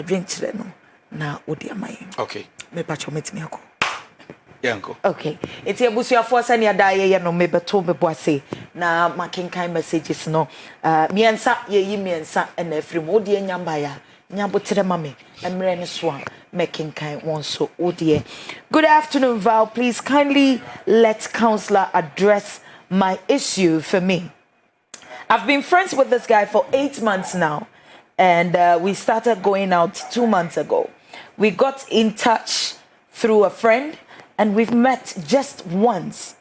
drink chile no na odi amaye. Okay. Me pa chometi me ako. Yanko. Okay. Eti abusuafo sani adaye ye no me beto me boase na makenkan messages no. Miensa ye miensa na afrim odi nyamba ya. Nyabotere mame. Emre ne so makenkan won so odi. Good afternoon, Val. Please kindly let counselor address my issue for me. I've been friends with this guy for 8 months now, and we started going out 2 months ago. We got in touch through a friend, and we've met just once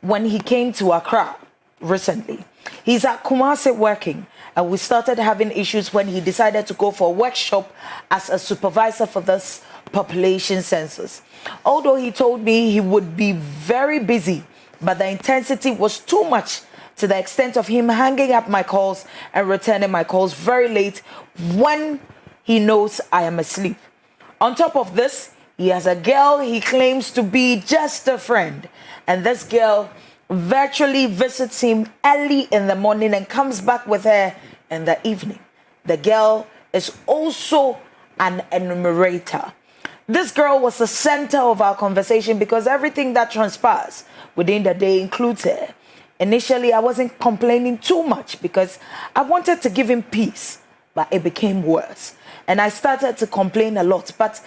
when he came to Accra recently. He's at Kumasi working, and we started having issues when he decided to go for a workshop as a supervisor for this population census. Although he told me he would be very busy, but the intensity was too much, to the extent of him hanging up my calls and returning my calls very late when he knows I am asleep. On top of this, he has a girl he claims to be just a friend, and this girl virtually visits him early in the morning and comes back with her in the evening. The girl is also an enumerator. This girl was the center of our conversation because everything that transpires within the day includes her. Initially, I wasn't complaining too much because I wanted to give him peace, but it became worse. And I started to complain a lot, but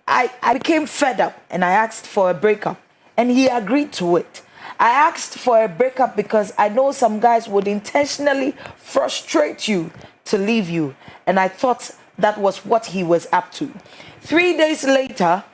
I became fed up and I asked for a breakup, and he agreed to it. I asked for a breakup because I know some guys would intentionally frustrate you to leave you, and I thought that was what he was up to. 3 days later,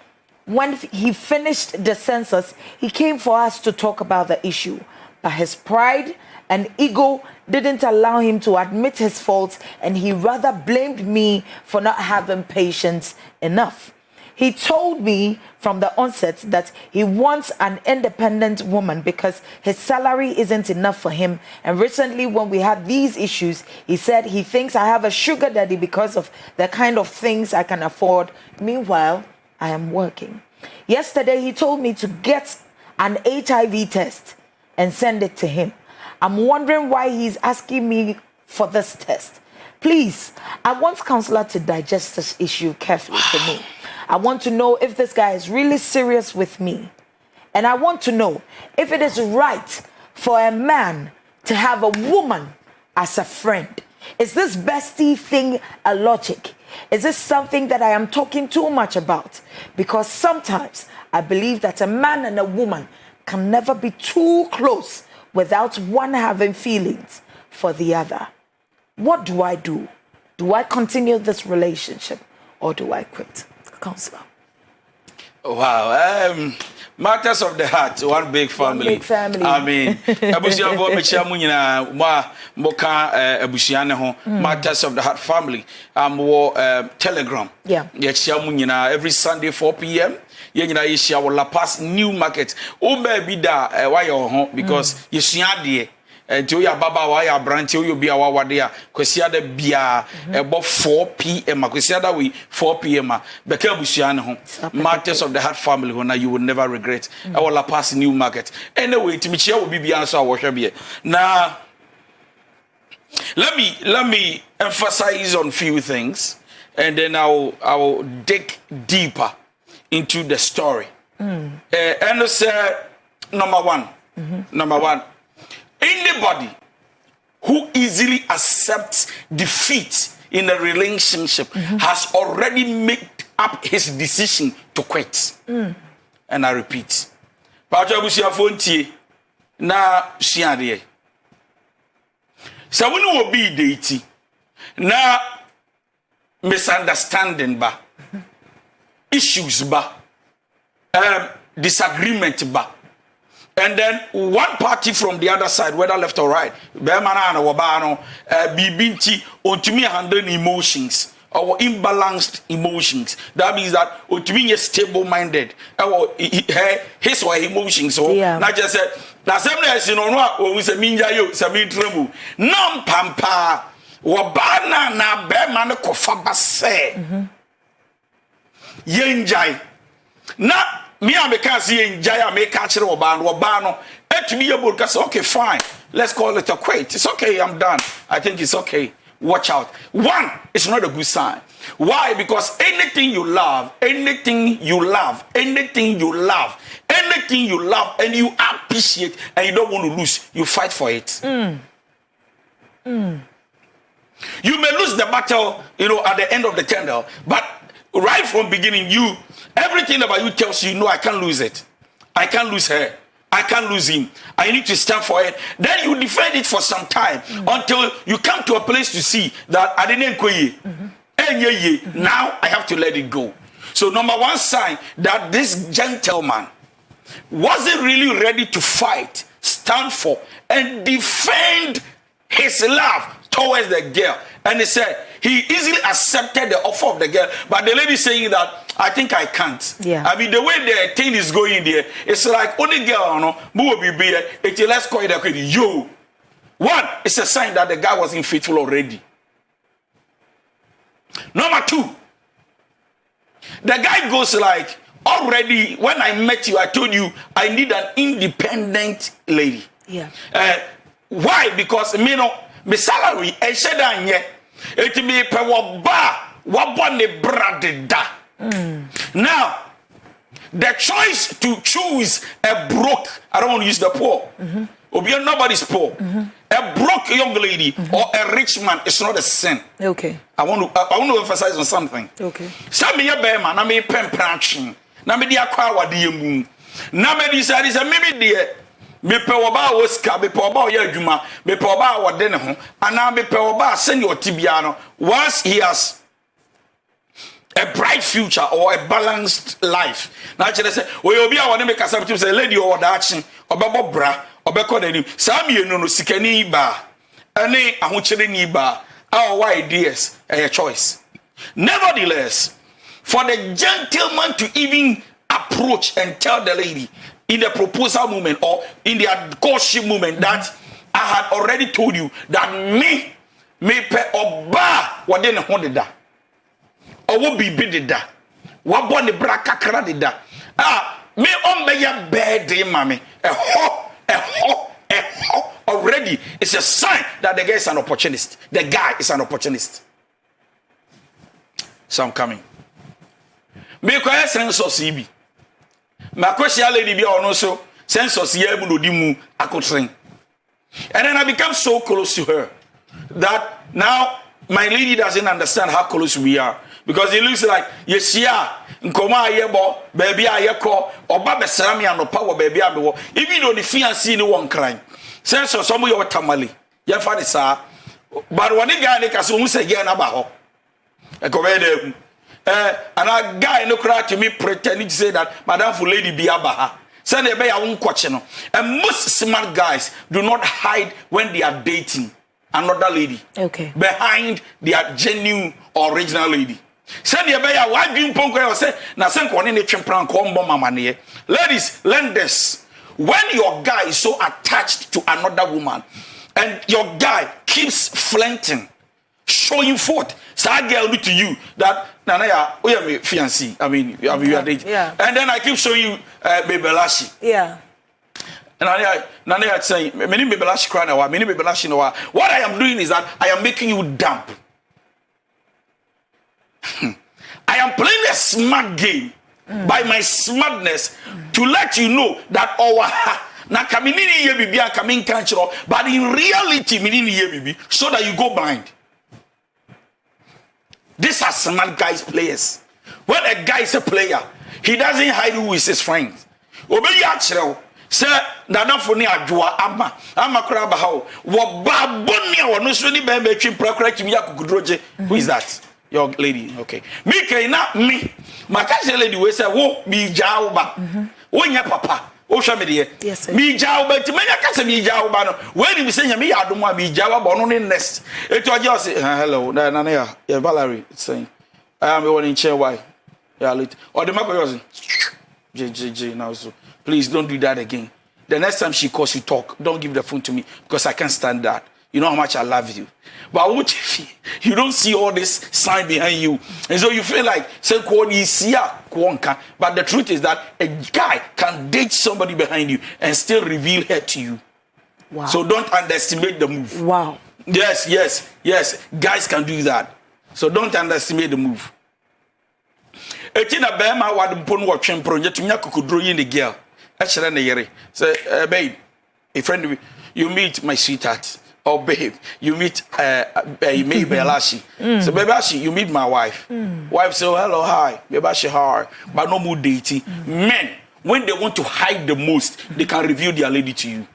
when he finished the census, he came for us to talk about the issue. But his pride and ego didn't allow him to admit his faults, and he rather blamed me for not having patience enough. He told me from the onset that he wants an independent woman because his salary isn't enough for him. And recently, when we had these issues, he said he thinks I have a sugar daddy because of the kind of things I can afford. Meanwhile, I am working. Yesterday, he told me to get an HIV test and send it to him. I'm wondering why he's asking me for this test. Please, I want counselor to digest this issue carefully for me. I want to know if this guy is really serious with me. And I want to know if it is right for a man to have a woman as a friend. Is this bestie thing a logic? Is this something that I am talking too much about? Because sometimes I believe that a man and a woman can never be too close without one having feelings for the other. What do I do? Do I continue this relationship or do I quit? Counselor. Wow. Matters of the heart, one big family. One big family. I mean, Matters of the Heart family. Telegram. Yeah. Every Sunday 4 p.m. You La Paz New Market. Oh, baby, why you're home? Because you see, to your baba, why your branch, you be our wadia, Quesiada Bia, about 4 p.m. Quesiada we 4 p.m. Bekebusiano, Matters of the Heart family, when you will never regret. Our La Paz New Market. Anyway, to Michelle will be answer our worship. Now, let me emphasize on few things, and then I'll dig deeper into the story. And say number one, anybody who easily accepts defeat in a relationship has already made up his decision to quit. And I repeat, na siade. So when you be dating, na misunderstanding ba, issues ba, disagreement ba, and then one party from the other side, whether left or right, Bemana or Wabano, Bibinti, Ontumi handle emotions or imbalanced emotions. That means that Ontumi is stable minded, or his or her emotions. So, not just said, now, some days you know what we say, Minja, you, Samin Tremble, Nam Pampa, Wabana, na Bemana Kofaba say, Yenjai. Na me I can't see Yenjai, make catch Wabano, et me able to say, okay, fine, let's call it a quit. It's okay, I'm done. I think it's okay. watch out. One, it's not a good sign. Why? Because anything you love, and you appreciate, and you don't want to lose, you fight for it. You may lose the battle, at the end of the candle, but right from beginning, everything about you tells you, no, I can't lose it. I can't lose her. I can't lose him. I need to stand for it. Then you defend it for some time until you come to a place to see that I didn't go. Now I have to let it go. So number one sign that this gentleman wasn't really ready to fight, stand for, and defend his love towards the girl. And he said he easily accepted the offer of the girl, but the lady saying that I think I can't. Yeah. I mean, the way the thing is going there, it's like only girl, let's call it yo. One, it's a sign that the guy wasn't faithful already. Number two, the guy goes like, already when I met you, I told you I need an independent lady. Yeah. Why? Because my salary, I said it me pe wabone bradeda. Now, the choice to choose a broke, I don't want to use the poor. Nobody's poor. A broke young lady or a rich man is not a sin. Okay. I want to emphasize on something. Okay. Some me man, na me pempranching. Na me dia kwa wade mu. Na me di say maybe there me pe oba oska, me pe oba oya adwuma, me pe oba wade ne ho, ana me pe oba send your tibia no. Once he has a bright future or a balanced life. Now actually say, we obi a wade me kasa bitim say lady o wada achi, obebo bra, obeko nanim. Sa me no sikani ba. Ane ahokyere ni ba. Our ideas a choice. Nevertheless, for the gentleman to even approach and tell the lady in the proposal moment or in the courtship moment that I had already told you that me pe oba wade ne ho deda owo bibi deda wabo ne bra kakra deda me ombe ya bed mama already it's a sign that the guy is an opportunist. The guy is an opportunist. So I'm coming. Me kwaya sense of CB. My question lady be on also sense of CB no dimu akotren. And then I become so close to her that now my lady doesn't understand how close we are because it looks like yesia nkoma ayebo baby ayeko oba besra me anopa wo baby abewo even though the fiancé ni won crying sense of some your tamale ya fa de sa but when the guy ne kaso hu se ge na ba ho e ko be dem and a guy no cry to me pretending to say that madam for lady be abaha say they be ya won kwache no and most smart guys do not hide when they are dating another lady behind their genuine original lady. Say the be ya why dream ponko say na sen ko ne twempran ko mbo mama ne. Ladies, learn this. When your guy is so attached to another woman and your guy keeps flaunting, showing forth, so I girl do to you that Nanaya, we are my fiancé. I mean, you are dating. Yeah. And then I keep showing you Baby Lashy. Yeah. And Nanaya saying, many Baby Lashy crying a while, many Baby Lashy no while. What I am doing is that I am making you damp. I am playing a smart game by my smartness to let you know that na kaminini ye bibi kamin kanchiro, but in reality minini ye bibi so that you go blind. These are smart guys players. When a guy is a player, he doesn't hide who is his friend. Obeyi achiro say nana foni adwoa ama kura ba ha wo baboni a wono so ni be metwi prakra kimi yakugudroje. Who is that? Your lady, okay. Me kaina me. Makashe lady we say wo mi jawo ba. Wo nya papa. Wo hwa me de. Yes, sir. Mi jawo ba ti menya kase mi jawo ba no. When me say nya me yadom a mi jawo ba no ne next. Eto oje say hello. Na ya Valerie it's saying I am the one in chair why. Yeah, late. Or the mako yours. J now so. Please don't do that again. The next time she calls you talk, don't give the phone to me because I can't stand that. You know how much I love you. But what if you don't see all this sign behind you? And so you feel like, but the truth is that a guy can date somebody behind you and still reveal her to you. Wow. So don't underestimate the move. Wow. Yes. Guys can do that. So don't underestimate the move. Etina bema wa de pon wo twen project nya kokodro yi ne girl. A chere ne yere. Say babe, a friend you meet my sweetheart. Oh babe, you meet maybe Alashi. So baby Ashi, you meet my wife. Wife say, oh, hello, hi. Baby Ashi, hi. But no more dating. Men, when they want to hide the most, they can reveal their lady to you.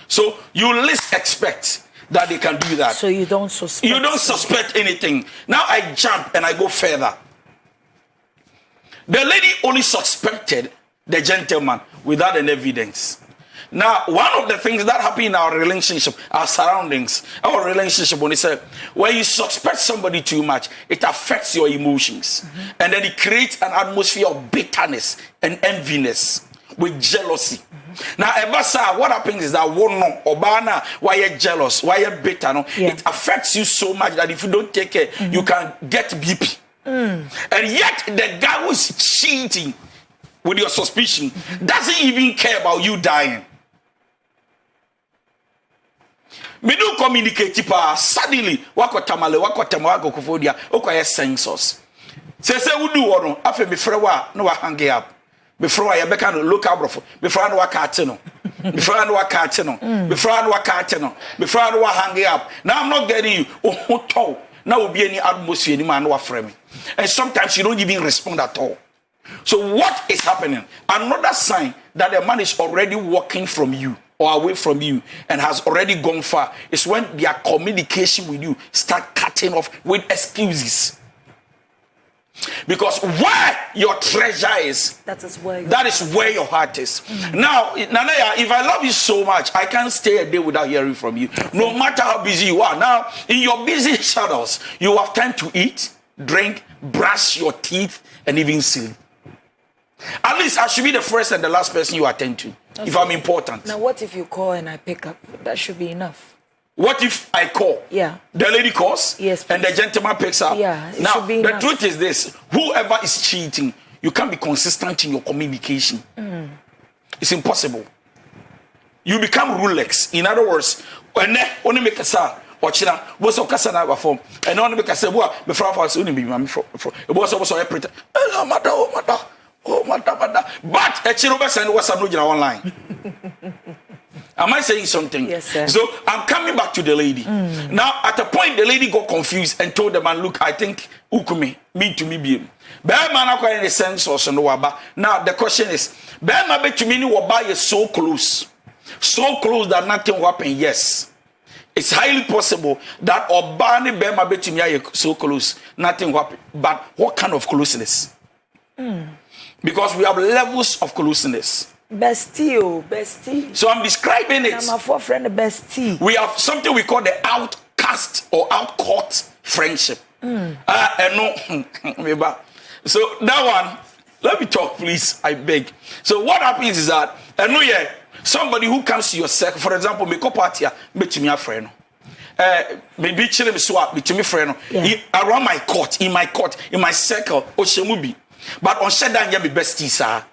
So you least expect that they can do that. So you don't suspect. You don't suspect anything. Now I jump and I go further. The lady only suspected the gentleman without an evidence. Now, one of the things that happen in our relationship, our surroundings, our relationship, when you suspect somebody too much, it affects your emotions. And then it creates an atmosphere of bitterness and enviness with jealousy. Now, Ebasa, what happens is that Obana, why you're jealous, why you're bitter, no? It affects you so much that if you don't take care, you can get BP. And yet, the guy who's cheating with your suspicion doesn't even care about you dying. Me do communicate pa suddenly wakotamale wako kufodia okoye sensors say we do wono afa me frɛ wa na wa hang up me frɛ wa ye beka no local brofo me frɛ na wa ka ate no me frɛ na wa ka ate no me frɛ na wa ka ate no me frɛ na wa hang up. Now I'm not getting you ohoto na obi any atmosphere ni ma na wa frɛ me, and sometimes you don't even respond at all. So what is happening? Another sign that the man is already walking from you or away from you and has already gone far is when their communication with you start cutting off with excuses. Because where your treasure is, that is where your heart is. Now, Nanaya, if I love you so much, I can't stay a day without hearing from you. No matter how busy you are. Now, in your busy shadows, you have time to eat, drink, brush your teeth, and even sleep. At least I should be the first and the last person you attend to, if I'm important. Now, what if you call and I pick up? That should be enough. What if I call? Yeah. The lady calls? Yes, please. And the gentleman picks up? Yeah, it now, should be the enough. truth is this. Whoever is cheating, you can't be consistent in your communication. It's impossible. You become Rolex. In other words, when you make a sound, Ochina, was of Casana form, and only because I was before I was only be my it was also a pretty. Oh, mother. But a Chirobas and was a online. Am I saying something? Yes, sir. So I'm coming back to the lady. Now, at a point, the lady got confused and told the man, look, I think Ukumi, me to me be. Bear man acquiring a sense or so no waba. Now, the question is, Bear man bet to me waba is so close that nothing will happen. Yes. It's highly possible that Obani Bear man bet to me are so close, nothing will happen. But what kind of closeness? Because we have levels of closeness. Bestie. So I'm describing it. I'm a friend bestie. We have something we call the outcast or outcourt friendship. So that one, let me talk, please. I beg. So what happens is that somebody who comes to your circle, for example, me party, me a friend. Maybe chile me swap me to me friend. Around my court, in my circle, Oshemubi. But on Shedan, you be bestie, sir.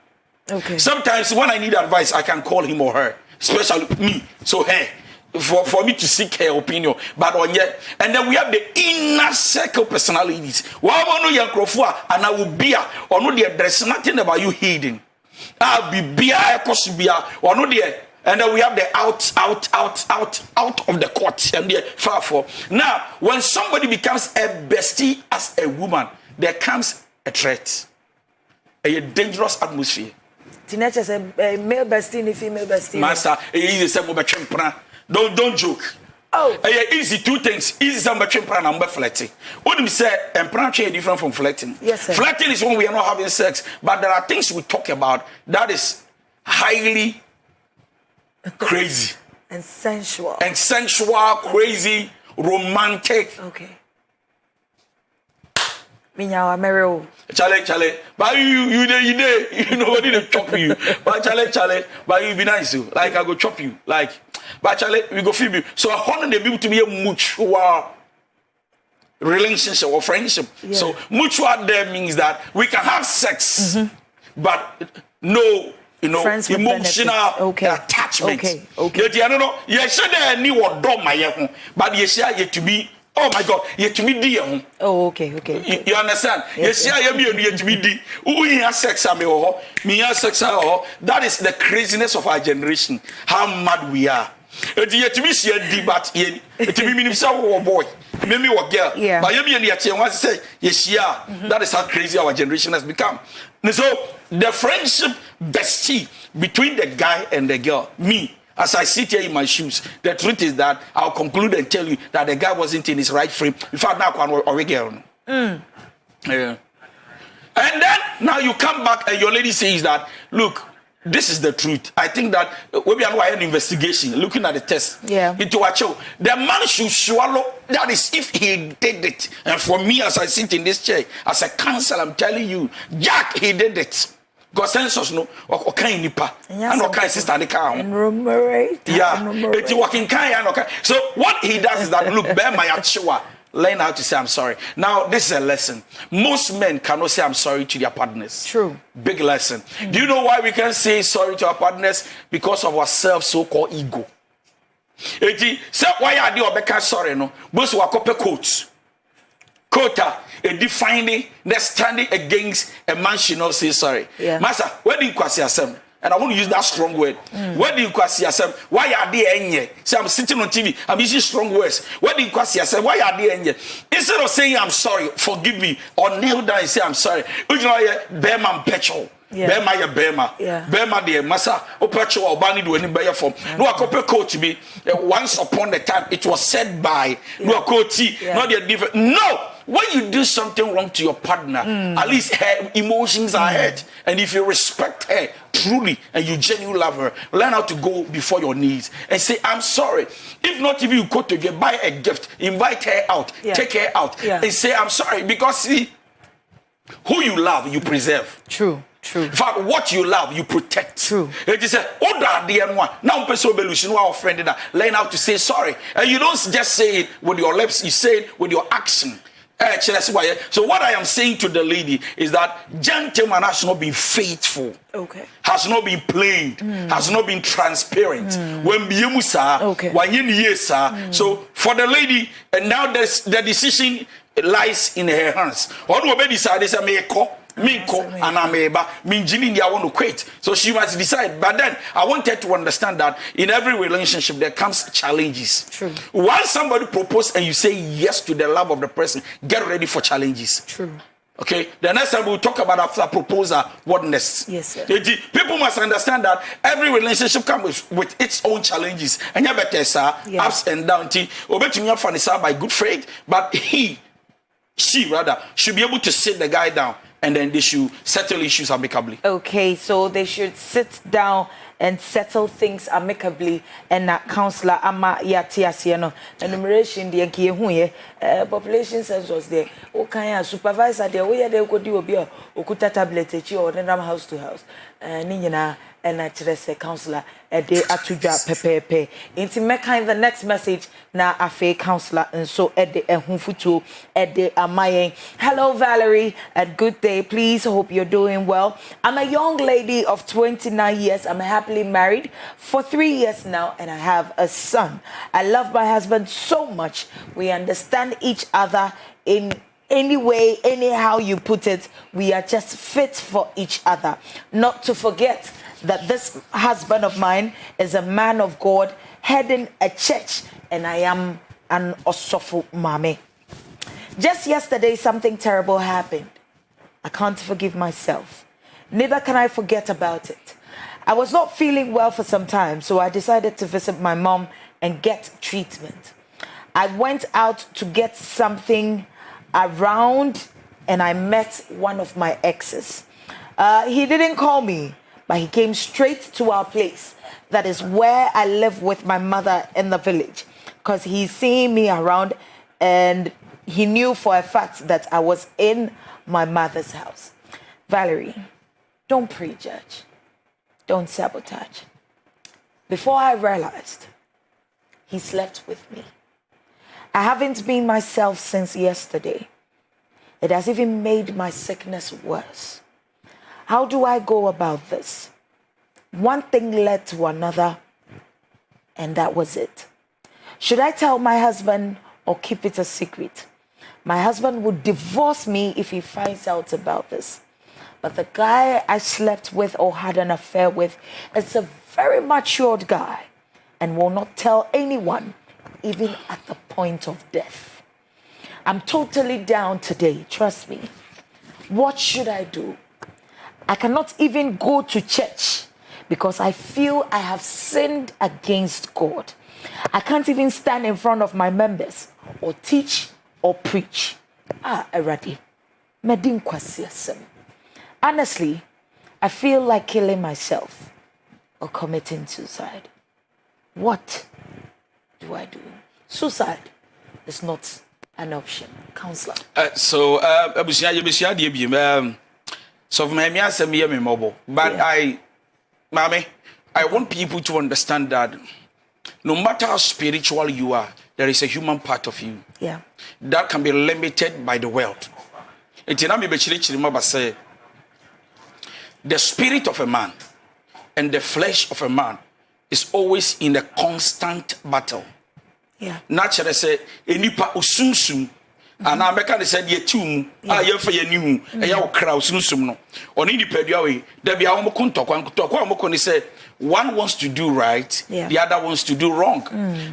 Okay. Sometimes when I need advice, I can call him or her, especially me. So hey, for me to seek her opinion. But on yet, and then we have the inner circle personalities. One no young crofua, and I will be or no dear. There's nothing about you hidden. I'll be beer, or no dear. And then we have the out of the court and the far for. Now, when somebody becomes a bestie as a woman, there comes a threat, a dangerous atmosphere. Teenagers say male bestie, female bestie. Master, easy say don't joke. Oh, easy two things. Easy say and flirting. What do we say? Empranche is different from flirting. Yes, sir. Flirting is when we are not having sex, but there are things we talk about that is highly crazy and sensual, crazy, romantic. Okay. Minyawa Marital. Chale. But you know what did chop you. But chale. But you be nice, like I go chop you. Like, but chale, we go feed you. So I want the people to be a mutual relationship or friendship. Yeah. So mutual there means that we can have sex, but no, emotional attachment. attachment. Okay. I don't know. You should any what dog my home, but you share yet to be. Oh my God, yet to me dear. Oh, okay. You understand? Yes, I am yet to be dear. We have sex, me have sex. That is the craziness of our generation. How mad we are. Yet to be see but yet to be meaning so boy. Maybe what girl. Yeah. But you mean yet you say yes, yeah. That is how crazy our generation has become. And so the friendship bestie between the guy and the girl, me. As I sit here in my shoes, the truth is that I'll conclude and tell you that the guy wasn't in his right frame. In fact, now I'm girl. Yeah. And then now you come back and your lady says that, look, this is the truth. I think that we are an investigation, looking at the test. Yeah. Into what show the man should swallow. That is if he did it. And for me, as I sit in this chair, as a counselor, I'm telling you, Jack, he did it. Consensus no okay nipa and okay sister the car yeah it's working kind okay. So what he does is that look bear my achua learn how to say I'm sorry. Now this is a lesson. Most men cannot say I'm sorry to their partners. True. Big lesson. Do you know why we can say sorry to our partners? Because of our self so-called ego. Eti say why are you obeka sorry no both wakope coach quota a defining the standing against a man should not say sorry. Yeah. Master, where do you quasi yourself? And I want to use that strong word. Where do you quasi yourself? Why are they any? Say I'm sitting on TV, I'm using strong words. Where do you quasi yourself? Why are they any? Instead of saying I'm sorry, forgive me, or kneel down and say I'm sorry. You know, bear man petrol. Bema ya bema. Bema de masa opecho obani do any bear form. No akope coach me. Once upon a time it was said by no coach, not the different. No. When you do something wrong to your partner, at least her emotions are hurt. And if you respect her truly and you genuinely love her, learn how to go before your knees and say, I'm sorry. If not, if you go to get buy a gift, invite her out, take her out, and say, I'm sorry. Because see, who you love, you preserve. True. In fact, what you love, you protect. True. It is a order the one. Now, person friend learn how to say sorry. And you don't just say it with your lips, you say it with your action. So what I am saying to the lady is that gentleman has not been faithful. Okay. Has not been plain. Has not been transparent. When So for the lady, and now the decision lies in her hands. What will be decided is Minko and Ameba, Minjini, I want to quit. So she must decide. But then I wanted to understand that in every relationship there comes challenges. True. Once somebody proposes and you say yes to the love of the person, get ready for challenges. True. Okay, the next time we'll talk about after proposal, what next? Yes, sir. People must understand that every relationship comes with its own challenges. And you better, sir, ups and downs. Obetunya Fanisa by good faith, but she should be able to sit the guy down. And then they should settle issues amicably. Okay, so they should sit down and settle things amicably. And that counselor ama yatiasiano enumeration the enkiye population census there. Okay, supervisor there. We are there could do a okuta tablet or house to house. Nina and I say counselor a day atuja pepe. Inti meka the next message na a fake counselor and so at the hunfutu at the amaye. Hello Valerie, and good day. Please hope you're doing well. I'm a young lady of 29 years. I'm happily married for 3 years now and I have a son. I love my husband so much. We understand each other in any way, anyhow you put it. We are just fit for each other. Not to forget that this husband of mine is a man of God heading a church and I am an osofo mame. Just yesterday something terrible happened. I can't forgive myself. Neither can I forget about it. I was not feeling well for some time, so I decided to visit my mom and get treatment. I went out to get something around and I met one of my exes. He didn't call me, but he came straight to our place. That is where I live with my mother in the village, because he's seeing me around and he knew for a fact that I was in my mother's house. Valerie, don't prejudge. Don't sabotage. Before I realized, he slept with me. I haven't been myself since yesterday. It has even made my sickness worse. How do I go about this? One thing led to another, And that was it. Should I tell my husband or keep it a secret? My husband would divorce me if he finds out about this. But the guy I slept with or had an affair with is a very matured guy and will not tell anyone, even at the point of death. I'm totally down today, trust me. What should I do? I cannot even go to church because I feel I have sinned against God. I can't even stand in front of my members or teach or preach. Already. Honestly, I feel like killing myself or committing suicide. What do I do? Suicide is not an option. Counselor. So but I want people to understand that no matter how spiritual you are, there is a human part of you. Yeah. That can be limited by the world. The spirit of a man and the flesh of a man is always in a constant battle. Yeah. Naturally say enipa usumsum and America they said ye tum ye fa ye nimu e ya okra usumsum no oni di pedua we da bia wo mo ni say one wants to do right, the other wants to do wrong.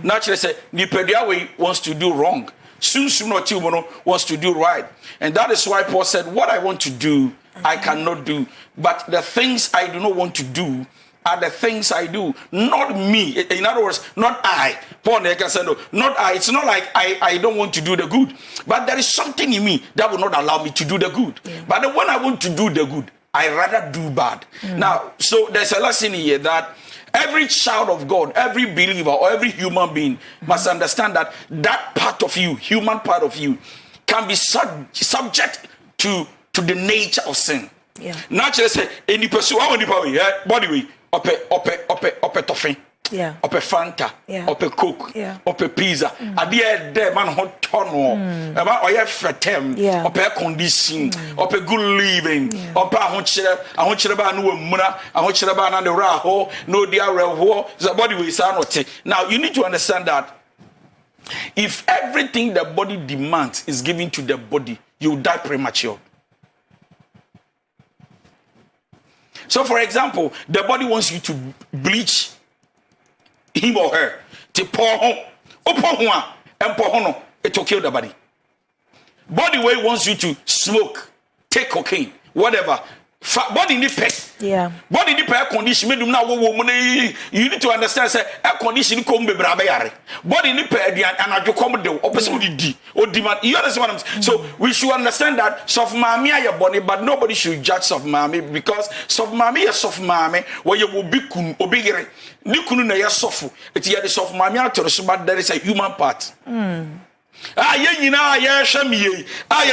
Naturally say ni pedua we wants to do wrong, sumsum no ti no wants to do right. And that is why Paul said, what I want to do I cannot do, but the things I do not want to do are the things I do, not me. In other words, not I. Paul said, no, not I. It's not like I don't want to do the good, but there is something in me that will not allow me to do the good. But when I want to do the good, I rather do bad. Now, so there's a lesson here that every child of God, every believer, or every human being must understand that that part of you, human part of you, can be subject to the nature of sin. Naturally, say any person, body way. Ope toffee, ope Fanta, ope Coke, ope pizza. Adie de man hot tono, man oye fretem, ope air condition, ope good living, ope I want you ba no muna, I want you ba na the raho, no dia reho, the body way sanote. Now you need to understand that if everything the body demands is given to the body, you die premature. So, for example, the body wants you to bleach him or her. To pour on, it will kill the body. Body weight wants you to smoke, take cocaine, whatever. Body need pet. Body need air condition. You need to understand. Say air condition come be brabayare. Body need pet and I come do. Or demand. You understand what I'm saying? So we should understand that soft mommy are your body, but nobody should judge soft mommy because soft mommy is soft mommy. Where you will be kun obigere. Ni kunu na ya soft. It's the soft mommy out to the but there is a human part. Ye nyina ye hwam ye.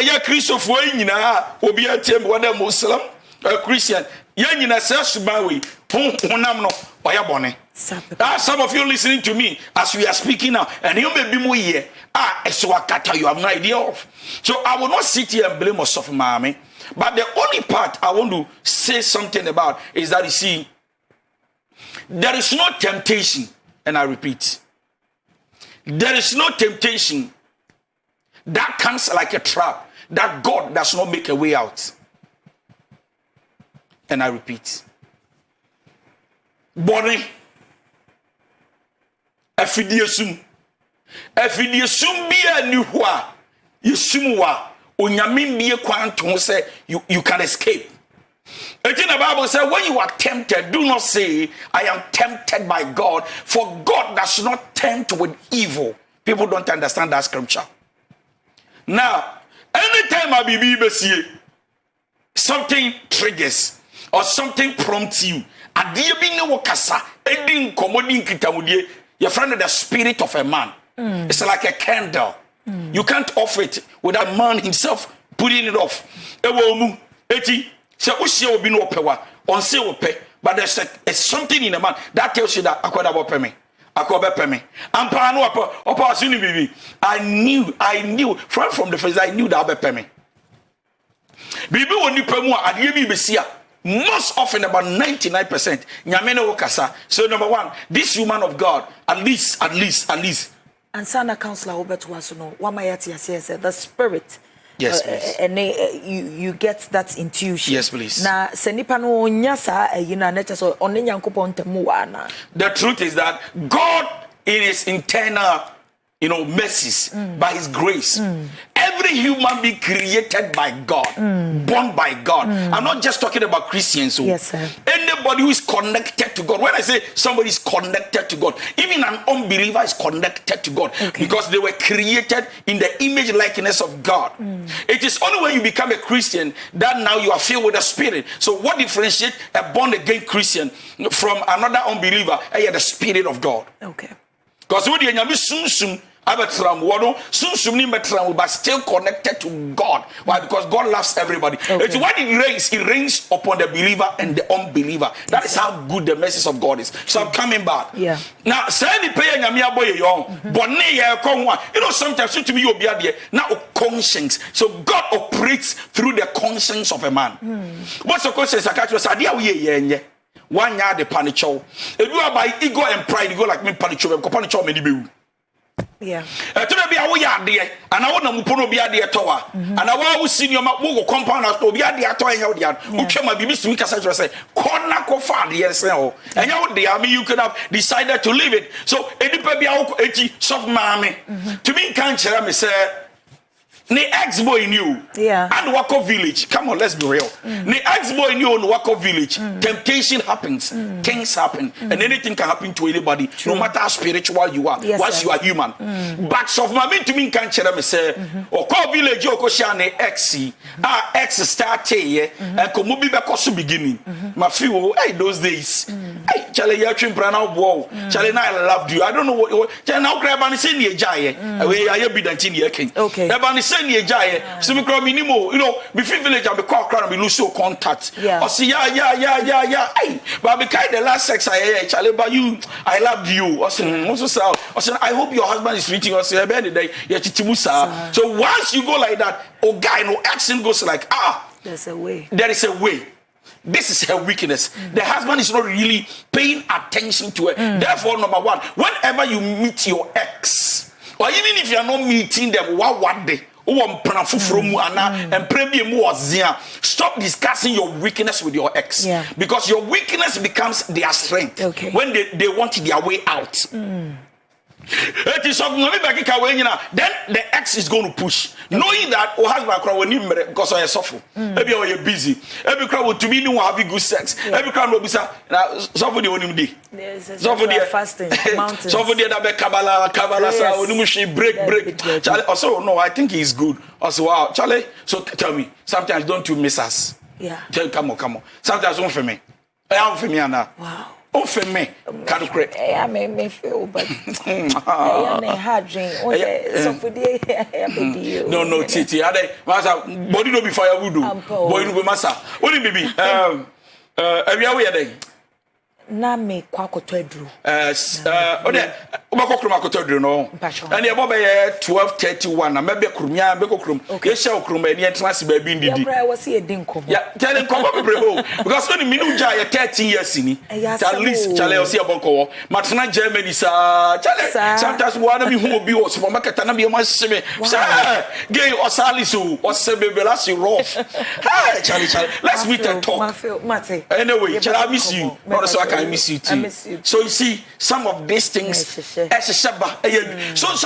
Ye Christopher nyina obi atem wada Muslim. A Christian, young in a self-bawi, honam no, oyabone. Some of you listening to me as we are speaking now, and you may be more here. Eswakata, you have no idea of. So I will not sit here and blame us of mommy. But the only part I want to say something about is that you see, there is no temptation, and I repeat, there is no temptation that comes like a trap that God does not make a way out. And I repeat, body, efidiesum be a new wa, yesumwa, unyamin be a quantum say you can escape. Again, the Bible says, when you are tempted, do not say, I am tempted by God, for God does not tempt with evil. People don't understand that scripture. Now, anytime I be something triggers. Or something prompts you. Your friend is the spirit of a man. It's like a candle. You can't off it without man himself putting it off. But there's something in a man that tells you that I knew from the first I knew that Bibi woni pemu adie bi besia most often about 99%. Nyamene Okasa. So number one, this woman of God, at least. And Sana Counselor Robert was no. Wamayati says the spirit. Yes, please. And you get that intuition. Yes, please. Na senipa no nyasa yina nature so onne nyankopon temu ana. The truth is that God in his internal, mercies, by his grace. Every human being created by God, born by God. I'm not just talking about Christians. Yes, sir. Anybody who is connected to God. When I say somebody is connected to God, even an unbeliever is connected to God, because they were created in the image likeness of God. It is only when you become a Christian that now you are filled with the Spirit. So what differentiates a born again Christian from another unbeliever? The Spirit of God. Okay. Because when you but still connected to God. Why? Because God loves everybody. It's when it rains upon the believer and the unbeliever. That is how good the message of God is. So I'm coming back. Yeah. Now, sometimes to me you'll be there now conscience. So God operates through the conscience of a man. What's the conscience? One yard the panicho. If you are by ego and pride, you go like me panicho many. Yeah. To be a way out there, and I want to put be at the tower, and I will see your compound as to be at the tower. Who came my baby to as I say, corner cofad, yes, and you could have decided to leave it. So, any baby, soft mammy, to me, can't share me, sir. The ex-boy knew, and Wako village. Come on, let's be real. The ex-boy knew on Wako village. Temptation happens, things happen, and anything can happen to anybody, no matter how spiritual you are. Once you are human, but so my to me can't share me say, Wako village, Yoko Shane ex start here, and Komubi Bakosu beginning. My few, those days, Charlie, you're Prana, whoa, Charlie, I loved you. I don't know what now grab and say, Jaya, away I be that in the king. Okay. So me call minimo, before village and be call crowd and be lose so contact. Or see, yeah. Hey, but because the last sex Charlie, but you, I loved you. Or say, I hope your husband is reaching us every day. So once you go like that, guy, no action goes like, there's a way. There is a way. This is her weakness. The husband is not really paying attention to her. Therefore, number one, whenever you meet your ex, or even if you are not meeting them, what day? Stop discussing your weakness with your ex. Because your weakness becomes their strength when they want their way out. It is something then the ex is going to push, knowing that husband because I suffer. Maybe you're busy. Every crowd to me no having good sex. Every crowd will be somebody on him day. Fasting mountains. Somebody that be Kabbalah break. Charlie, also no, I think he's good. Also wow, Charlie. So tell me, sometimes don't you miss us? Yeah. Come on. Sometimes don't for me. I am for me now. Wow. For me, can you create? I may feel, but I am a hard drink. So for the no, Titi. Massa, body no be firewood. Boy, no be massa. What do you be? Every hour, na me kwakoto aduru ode obakokrom akoto aduru no and e bobe 12:31 na mebe krumya bekokrom ye sha okrom ani entrance ba bi ndidi ya was ye dinkom ya tell nkom bebrebo because when minu ja ye 13 years ni at least chale osi abonko matena Germany sa chale sometimes one me hu obi o supermarket na be ma shime sa gay osali so osebebela si rough hey chale let's meet and talk anyway chale I miss you so I miss you too. So you see, some of these things. So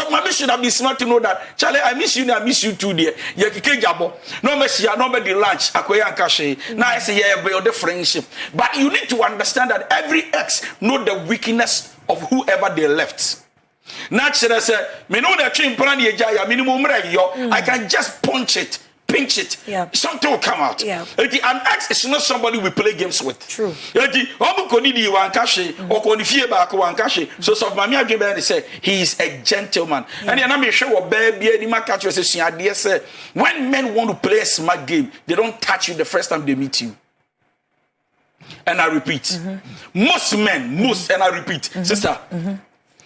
my should have been smart to know that. Charlie, I miss you too, dear. No mercy, nobody lunch. Now I say, yeah, build the friendship. But you need to understand that every ex know the weakness of whoever they left. Naturally, say, me know that minimum I can just pinch it. Something will come out. An ex is not somebody we play games with. True. So Mami Adjebe say he is a gentleman. And then I'm sure baby when men want to play a smart game, they don't touch you the first time they meet you. And I repeat, most men, sister,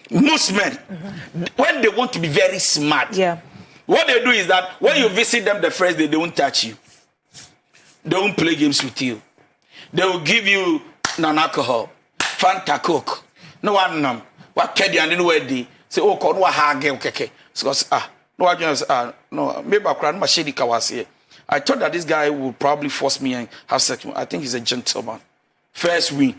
most men, when they want to be very smart, what they do is that when you visit them the first day, they won't touch you. They won't play games with you. They will give you non-alcohol, Fanta Coke. No one what Kedi and anywhere say, oh, God, what hage okay. Because no, no, maybe I can't machine kawasi. I thought that this guy would probably force me and have sex. I think he's a gentleman. First win.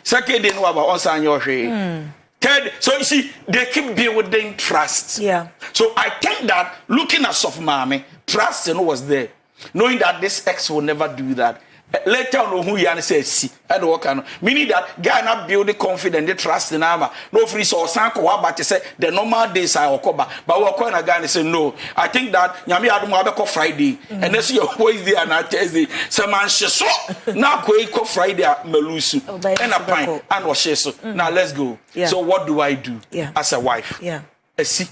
Second, they know about us and your Third, so you see, they keep building trust. Yeah. So I think that looking at Soft Mommy, trust was there. Knowing that this ex will never do that. Later on, who you say, see, and what kind of meaning that guy not building confidence, they trust in armor. No free so sanko, but to say the normal days I will cover. But we're going to guy say, no, I think that Yami Adamu Friday, and that's your Wednesday and Thursday. Some man so now go Friday, Melusu, and a pint, and was so. Now let's go. Yeah. So what do I do as a wife? Yeah. See.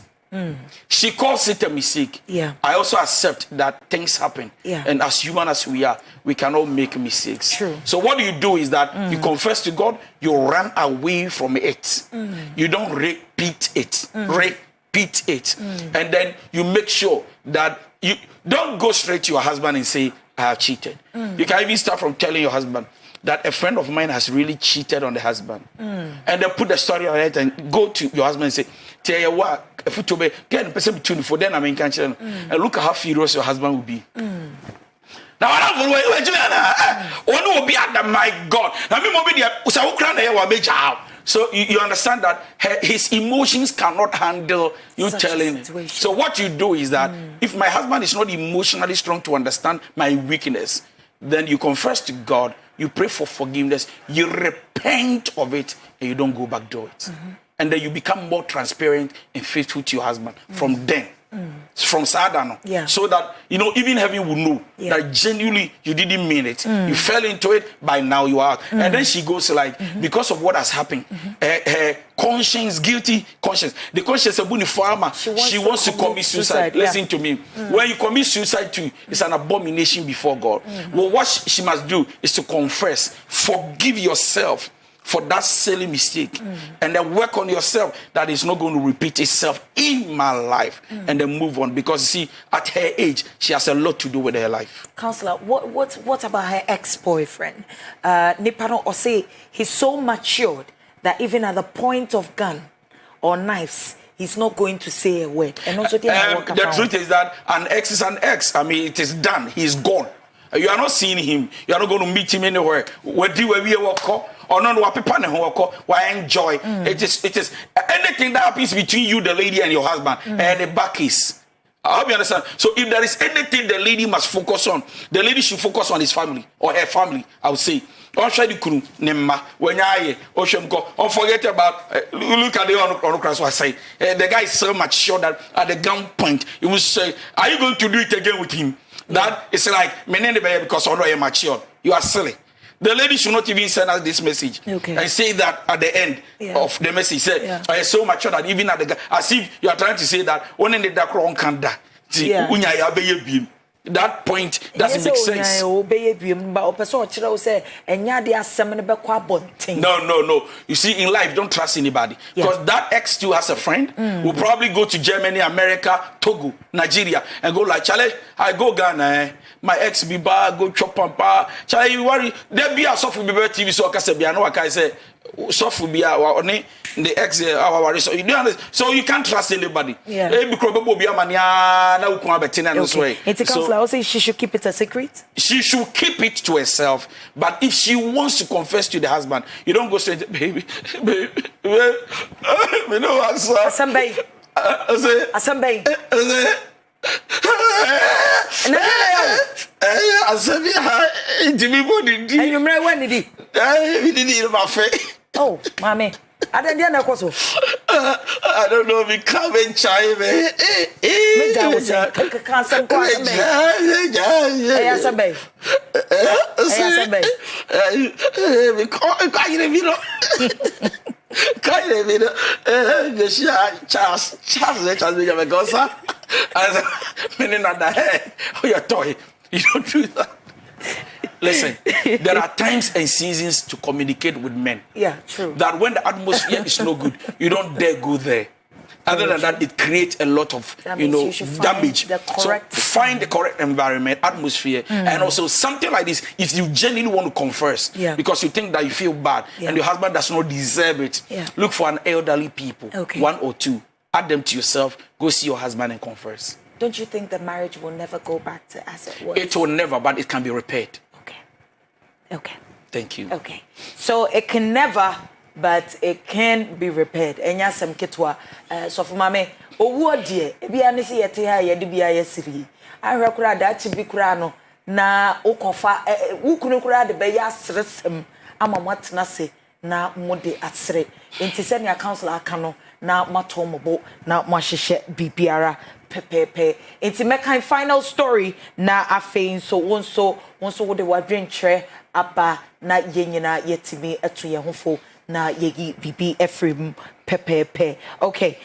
She calls it a mistake. Yeah. I also accept that things happen. Yeah. And as human as we are, we cannot make mistakes. True. So what you do is that you confess to God, you run away from it. You don't repeat it. Repeat it. And then you make sure that you don't go straight to your husband and say, I have cheated. You can even start from telling your husband that a friend of mine has really cheated on the husband. And then put the story on it and go to your husband and say, tell you what, if you to get a person between for then I mean, and look at how furious your husband will be. Now, I don't know, be at the my God. So you understand that his emotions cannot handle you Such telling him. So what you do is that if my husband is not emotionally strong to understand my weakness, then you confess to God, you pray for forgiveness, you repent of it, and you don't go back to it. And then you become more transparent and faithful to your husband from then. From Sadano. Yeah. So that, even heaven will know that genuinely you didn't mean it. You fell into it, by now you are out. And then she goes like, because of what has happened, her conscience, guilty conscience, the conscience of Bunifarma, she wants to commit suicide. Listen to me. When you commit suicide too, it's an abomination before God. Well, what she must do is to confess, forgive yourself for that silly mistake, and then work on yourself that is not going to repeat itself in my life, and then move on, because see, at her age she has a lot to do with her life. Counselor, what about her ex-boyfriend? Nipano or say he's so matured that even at the point of gun or knives he's not going to say a word, and also the truth is that an ex is an ex. I mean, it is done. He's gone. You are not seeing him. You are not going to meet him anywhere. Where we walk or not what people why enjoy. It is anything that happens between you, the lady, and your husband, and the back is. I hope you understand. So if there is anything the lady must focus on, the lady should focus on his family or her family, I would say. Don't forget about look at the on I say the guy is so much sure that at the gun point he will say, are you going to do it again with him? That is like because I know you're mature. You are silly. The lady should not even send us this message and say that at the end of the message. Say, I am so mature that even at the as if you are trying to say that one in the dark wrong can die. That point doesn't make sense. No. You see, in life, don't trust anybody. Because that ex still has a friend who probably go to Germany, America, Togo, Nigeria, and go like, Charlie, I go Ghana, my ex be bad, go chop pampa. Charlie, you worry, there be a soft be TV, so I can say, I know what I say. Soft be our the ex so you don't so you can't trust anybody. It's a counselor. I'll say she should keep it a secret. She should keep it to herself. But if she wants to confess to the husband, you don't go straight, baby. You know what, sir? Asambay. Oh, mommy. I don't know if we come and chime. You don't do that. Listen, there are times and seasons to communicate with men. Yeah, true. That when the atmosphere is no good, you don't dare go there. Other than that, it creates a lot of, damage. So find the correct environment, atmosphere, and also something like this. If you genuinely want to confess, because you think that you feel bad and your husband does not deserve it, look for an elderly people, 1 or 2. Add them to yourself. Go see your husband and confess. Don't you think the marriage will never go back to as it was? It will never, but it can be repaired. Okay. Thank you. Okay. So it can never, but it can be repaired. Enya sem ketwa. So for mame, owu odie, ebi anisi yete ha ye de bia yesiri. Ahwe kura da chibi kura no na ukofa wukunu kura de be ya sresem ama mwatena se na mode asre. Enti se ne counselor aka no na matomobo na mwahihye bibiara pepepe. Enti mekan final story na afein so wonso wo de wadwentre aba na yenyina yetimi eto ye hofo na yegi bibi Ephraim pepepe. Okay,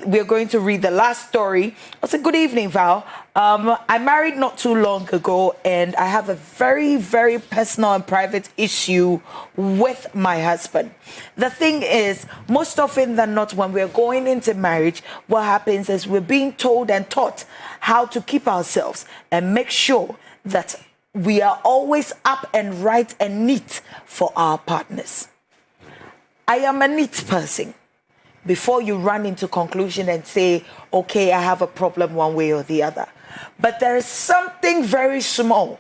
we're going to read the last story. I said, good evening, Val. I married not too long ago, and I have a very, very personal and private issue with my husband. The thing is, most often than not, when we're going into marriage, what happens is we're being told and taught how to keep ourselves and make sure that we are always up and right and neat for our partners. I am a neat person. Before you run into conclusion and say, okay, I have a problem one way or the other. But there is something very small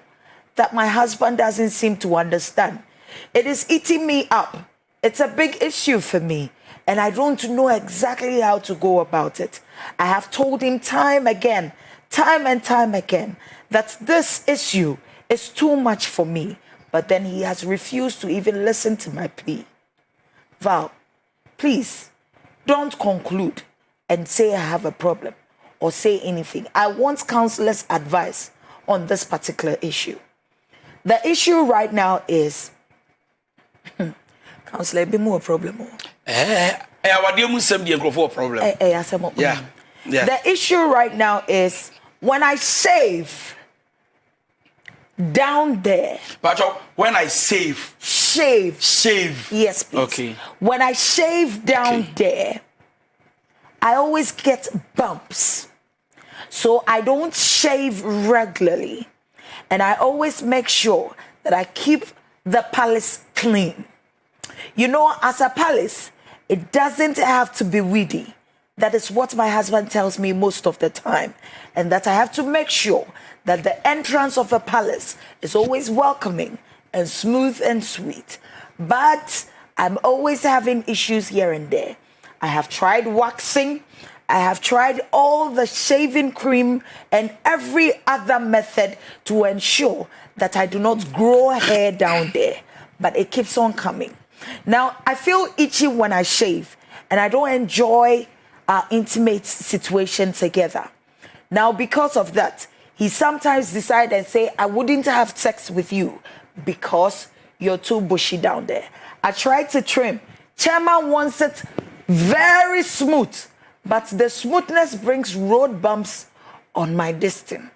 that my husband doesn't seem to understand. It is eating me up. It's a big issue for me, and I don't know exactly how to go about it. I have told him time and time again, that this issue is too much for me, but then he has refused to even listen to my plea. Val, please, don't conclude and say I have a problem or say anything. I want counselor's advice on this particular issue. The issue right now is, counselor, be more problem. The issue right now is when I shave down there. But when I shave. Yes, please. Okay. When I shave down there, I always get bumps. So I don't shave regularly. And I always make sure that I keep the palace clean. You know, as a palace, it doesn't have to be weedy. That is what my husband tells me most of the time. And that I have to make sure that the entrance of a palace is always welcoming and smooth and sweet. But I'm always having issues here and there. I have tried waxing. I have tried all the shaving cream and every other method to ensure that I do not grow hair down there. But it keeps on coming. Now, I feel itchy when I shave, and I don't enjoy our intimate situation together. Now, because of that, he sometimes decides and say, I wouldn't have sex with you because you're too bushy down there. I tried to trim. Chairman wants it very smooth, but the smoothness brings road bumps on my distance.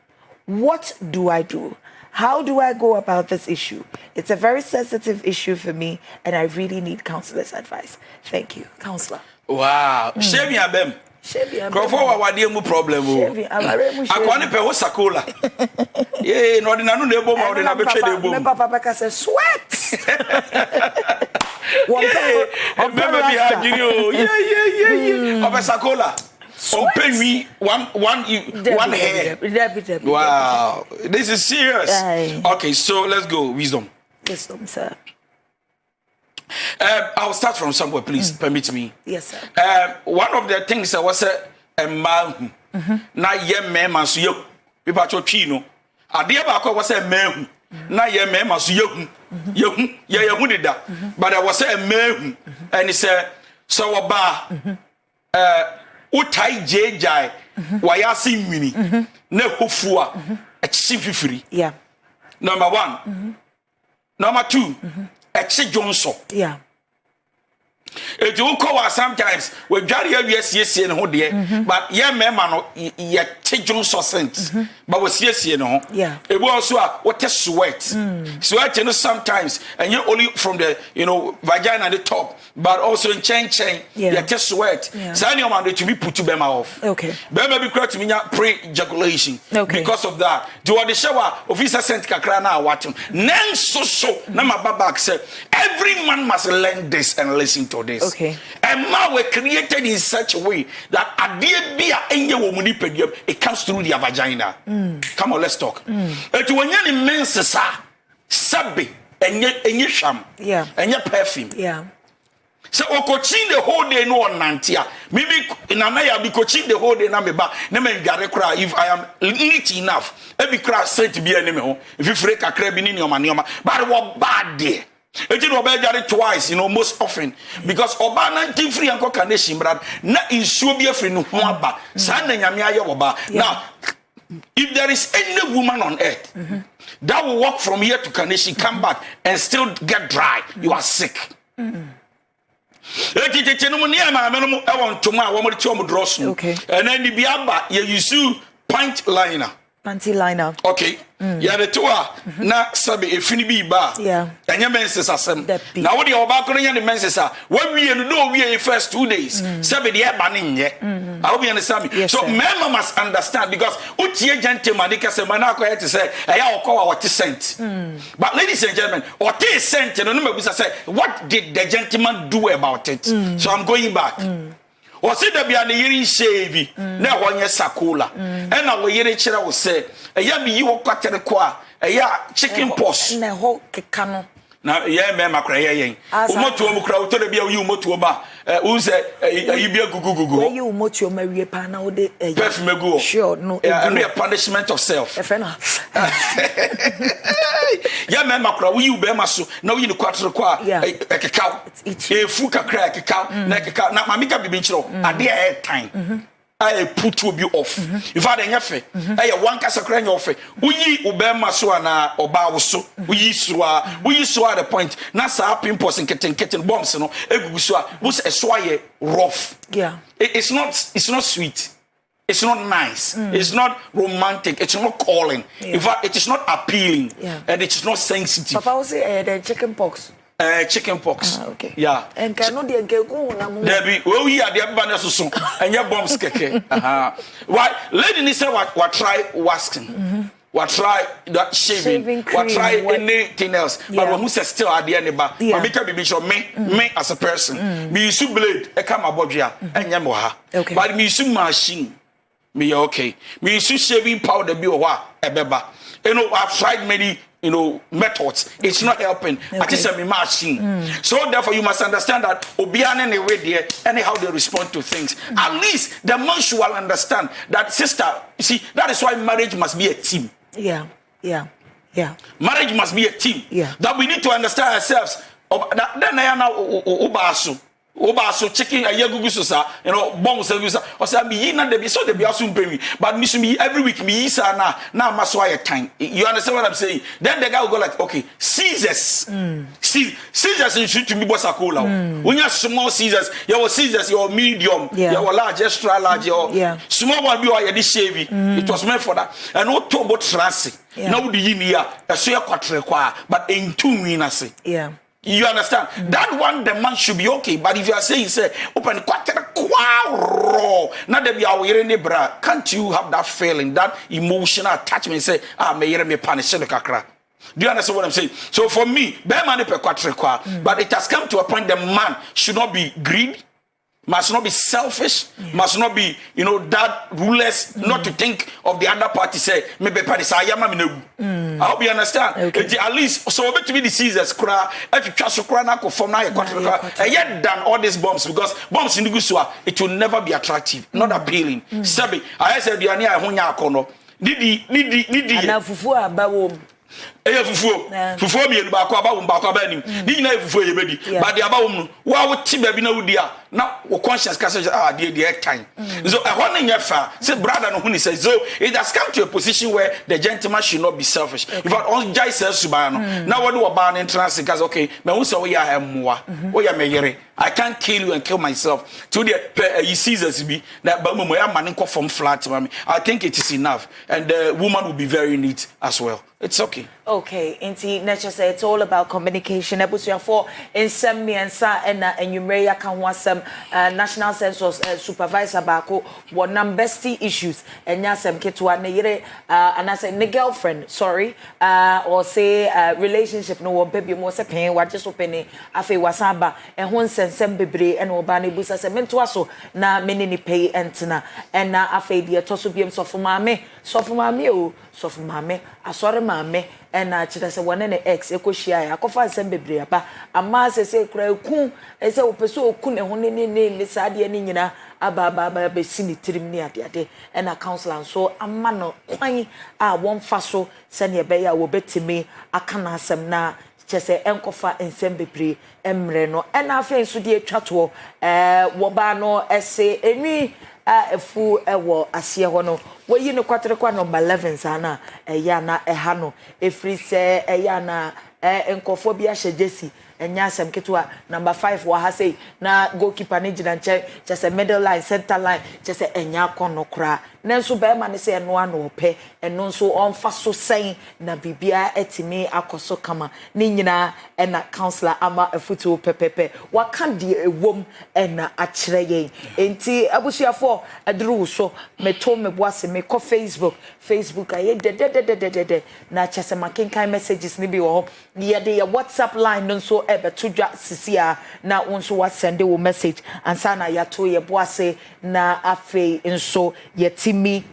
What do I do? How do I go about this issue? It's a very sensitive issue for me, and I really need counselor's advice. Thank you, counselor. Wow. Shave your bem. Crofo wa dey mu problem o. Akwani pe ho sakola. Yeah, no ordinary no ebo ma ordinary betwe dey ebo. Me papa beka say sweat. Remember me agiri o. Yeah. Oba sakola. One hair. Wow. This is serious. Okay, so let's go. Wisdom, sir. I'll start from somewhere, please. Permit me. Yes, sir. One of the things I was a man. Na ye me man so you. People are chino. Ade ba ko was a man. Na ye me man so you. You did that. But I was a man, and he said, so oba. Utai jejai wayasi mini ne hofua echi fifiri. Yeah. Number 1. Number 2, echi jonso. Yeah. It will call sometimes we jari yes no de but yeah mema no ye tejon sosent but we yes no yeah it will also what sweat sweat you know sometimes and you only from the vagina at the top but also in chain yeah just sweat so any man to be put to bema off okay bema be correct me pre-ejaculation because of that do the shower officer sent kakra na watum nen so na my back say every man must learn this and listen to this. Okay. And man were created in such a way that it comes through their vagina. Come on, let's talk. It when you menses sabi and sham. Yeah. And your perfume. Yeah. So we coaching the whole day no nantia. Maybe in anaya be coaching the whole day na me ba. Na me gare kra if I am neat enough. E be kra sent to be enemy ho. If you freak akra bi ni nioma. But what bad there. Eti no be jare twice, most often because oba na ntin free anko kanation brad na insuo bi afri no ho aba sa na nyame aye woba. Now if there is any woman on earth that will walk from here to Kaneshie come back and still get dry, you are sick. Eti tete no ne ma me no e won toma wo mo ti o mo dross no and then the biaba you use pint liner. Panty liner. Okay. Yeah, the two are na sabi efini bi ba. Yeah. Anya menses asem. Na wo de oba ko nya the menses a when we no we first 2 days. Sabi de eba ne nye. I hope you understand me. So men must understand because utie gentleman dey kase man akọ to say eya okọ wa what sent. But ladies and gentlemen, what is sent no mabusa say what did the gentleman do about it? So I'm going back. O se da bia ne yiri shevi na ho nye sakola e na wo yiri kire wo se eya mi yi wo kwatere ko a eya chicken pox na ho keka no na ye me makra ye yen umotuo mu kra wo to da bia wo yi umotuo ba wo se ayi bia gugugugu wo yi umotuo ma wie pa na wo de perfume gu sure no and a punishment of self efena ya me makra wo yi ube maso na wo yi ne kwatere ko a ekeka efu kakra ekeka na ekeka na mamika bibi nchiro ade a time I put to be off. If I didn't have I one casacran off. We ubema so na oba so. We so at the point. Nasa pimples and kitten bombs no. Egusua was a swaye rough. Yeah. It's not sweet. It's not nice. It's not romantic. It's not calling. In fact, it is not appealing. And it is not sensitive. Papa was the chicken pox. Chicken pox. Okay. Yeah. And cannot the go na mo. There be we are the banner so and your bombs keke. Why lady ni say what try waxing. What try that shaving. What try anything else. But when who say still at the end ba. But make be sure me as a person. Me use blade e come abodua enya mo ha. But me use machine. Me okay. Me use shaving powder bi o wa ebeba. I've tried many methods. It's not helping. I just say me machine. So therefore you must understand that obiane ne way there anyhow they respond to things. At least the man should understand that sister, you see, that is why marriage must be a team. Yeah. Marriage must be a team. Yeah. That we need to understand ourselves. Then I now Oba chicken a yegugu so sa bomb so o say me na de bi so de bi aso mpemi but me so me every week me yi sa na maso aye time. You understand what I'm saying? Then the guy will go like, okay, scissors. Scissors should to be bosakola. When you small scissors, your scissors, your medium, your large, extra large, your small one be or this shavy. It was meant for that. And no to about transit. Now the yin here, a so ya kwatre kwa but in 2 minutes. Yeah. You understand? That one, the man should be okay. But if you are saying, say, open quarter, now that we are wearing the bra, can't you have that feeling, that emotional attachment? Say, may me punish the kakra. Do you understand what I'm saying? So for me, but it has come to a point the man should not be greedy, must not be selfish, must not be, that ruleless, not to think of the other party. Say, maybe party say, I hope you understand. Okay. At least, so to be the Caesars, if you trust to form now, and yet done all these bombs because bombs in the Gusua, it will never be attractive, not appealing. Sabi, I said, you are near Honya Kono. Nidi. eye fufuo mi enu ba ko aba wo ba ko aba nim ni nyina fufuo ye bedi ba de aba wo mu wa wo ti ba bi na wudi a na wo conscious ka say de time so e ho na fa say brother no hu ni say so it has come to a position where the gentleman should not be selfish if on jai says suba no na wo de wo ba na entrance ka okay me hu say wo ya emmoa wo ya meyere I can't kill you and kill myself to the you see this be that ba mo ya man nko from flat mami I think it is enough and the woman will be very neat as well. It's okay. Okay, inti nature say it's all about communication. Ebusia for in some me and sa and you may can want some national census supervisor bako what bestie issues and yasem ketwa ne yere and I say ne girlfriend sorry or say relationship no baby mo se pen wa just open afi wasaba and hon sensem bebre and obani busa se mento aso na menini pay entina and na afi de toso biem so for mame o so for mame asore mame and na chida se one ne ex ekohia ya akofa nsem bebre aba ama se kura ku se opeso oku ne ho ne sade ne nyina aba be sini tirim ne ade and a counselor so ama no kwan a won fa so se ne be ya wo betimi aka na asem na chese enkofa nsem bebre emre no and afa so de atwato wo ba no ese enwi efu ewo asie ho no woyi no kwatere kwa number 11 sana ya na ha no efri se ya na enkofo bi ahye jesi enya asem ketwa number 5 wa ha sei na goalkeeper ne gina nche chese middle line center line chese enya kono kra nenso be ma ne se eno ano ope eno nso onfa so sen na bibia etimi akoso kama ne nyina na counselor ama afutu pepepe waka de ewom na akire yen enti abusuafo aduru so meto meboase me ko Facebook aye de na chese makenkan messages ne bi wo ye de WhatsApp line nso ebetudwa sisia na wonso wa send wo message ansa na yato ye boase na afi nso yetimi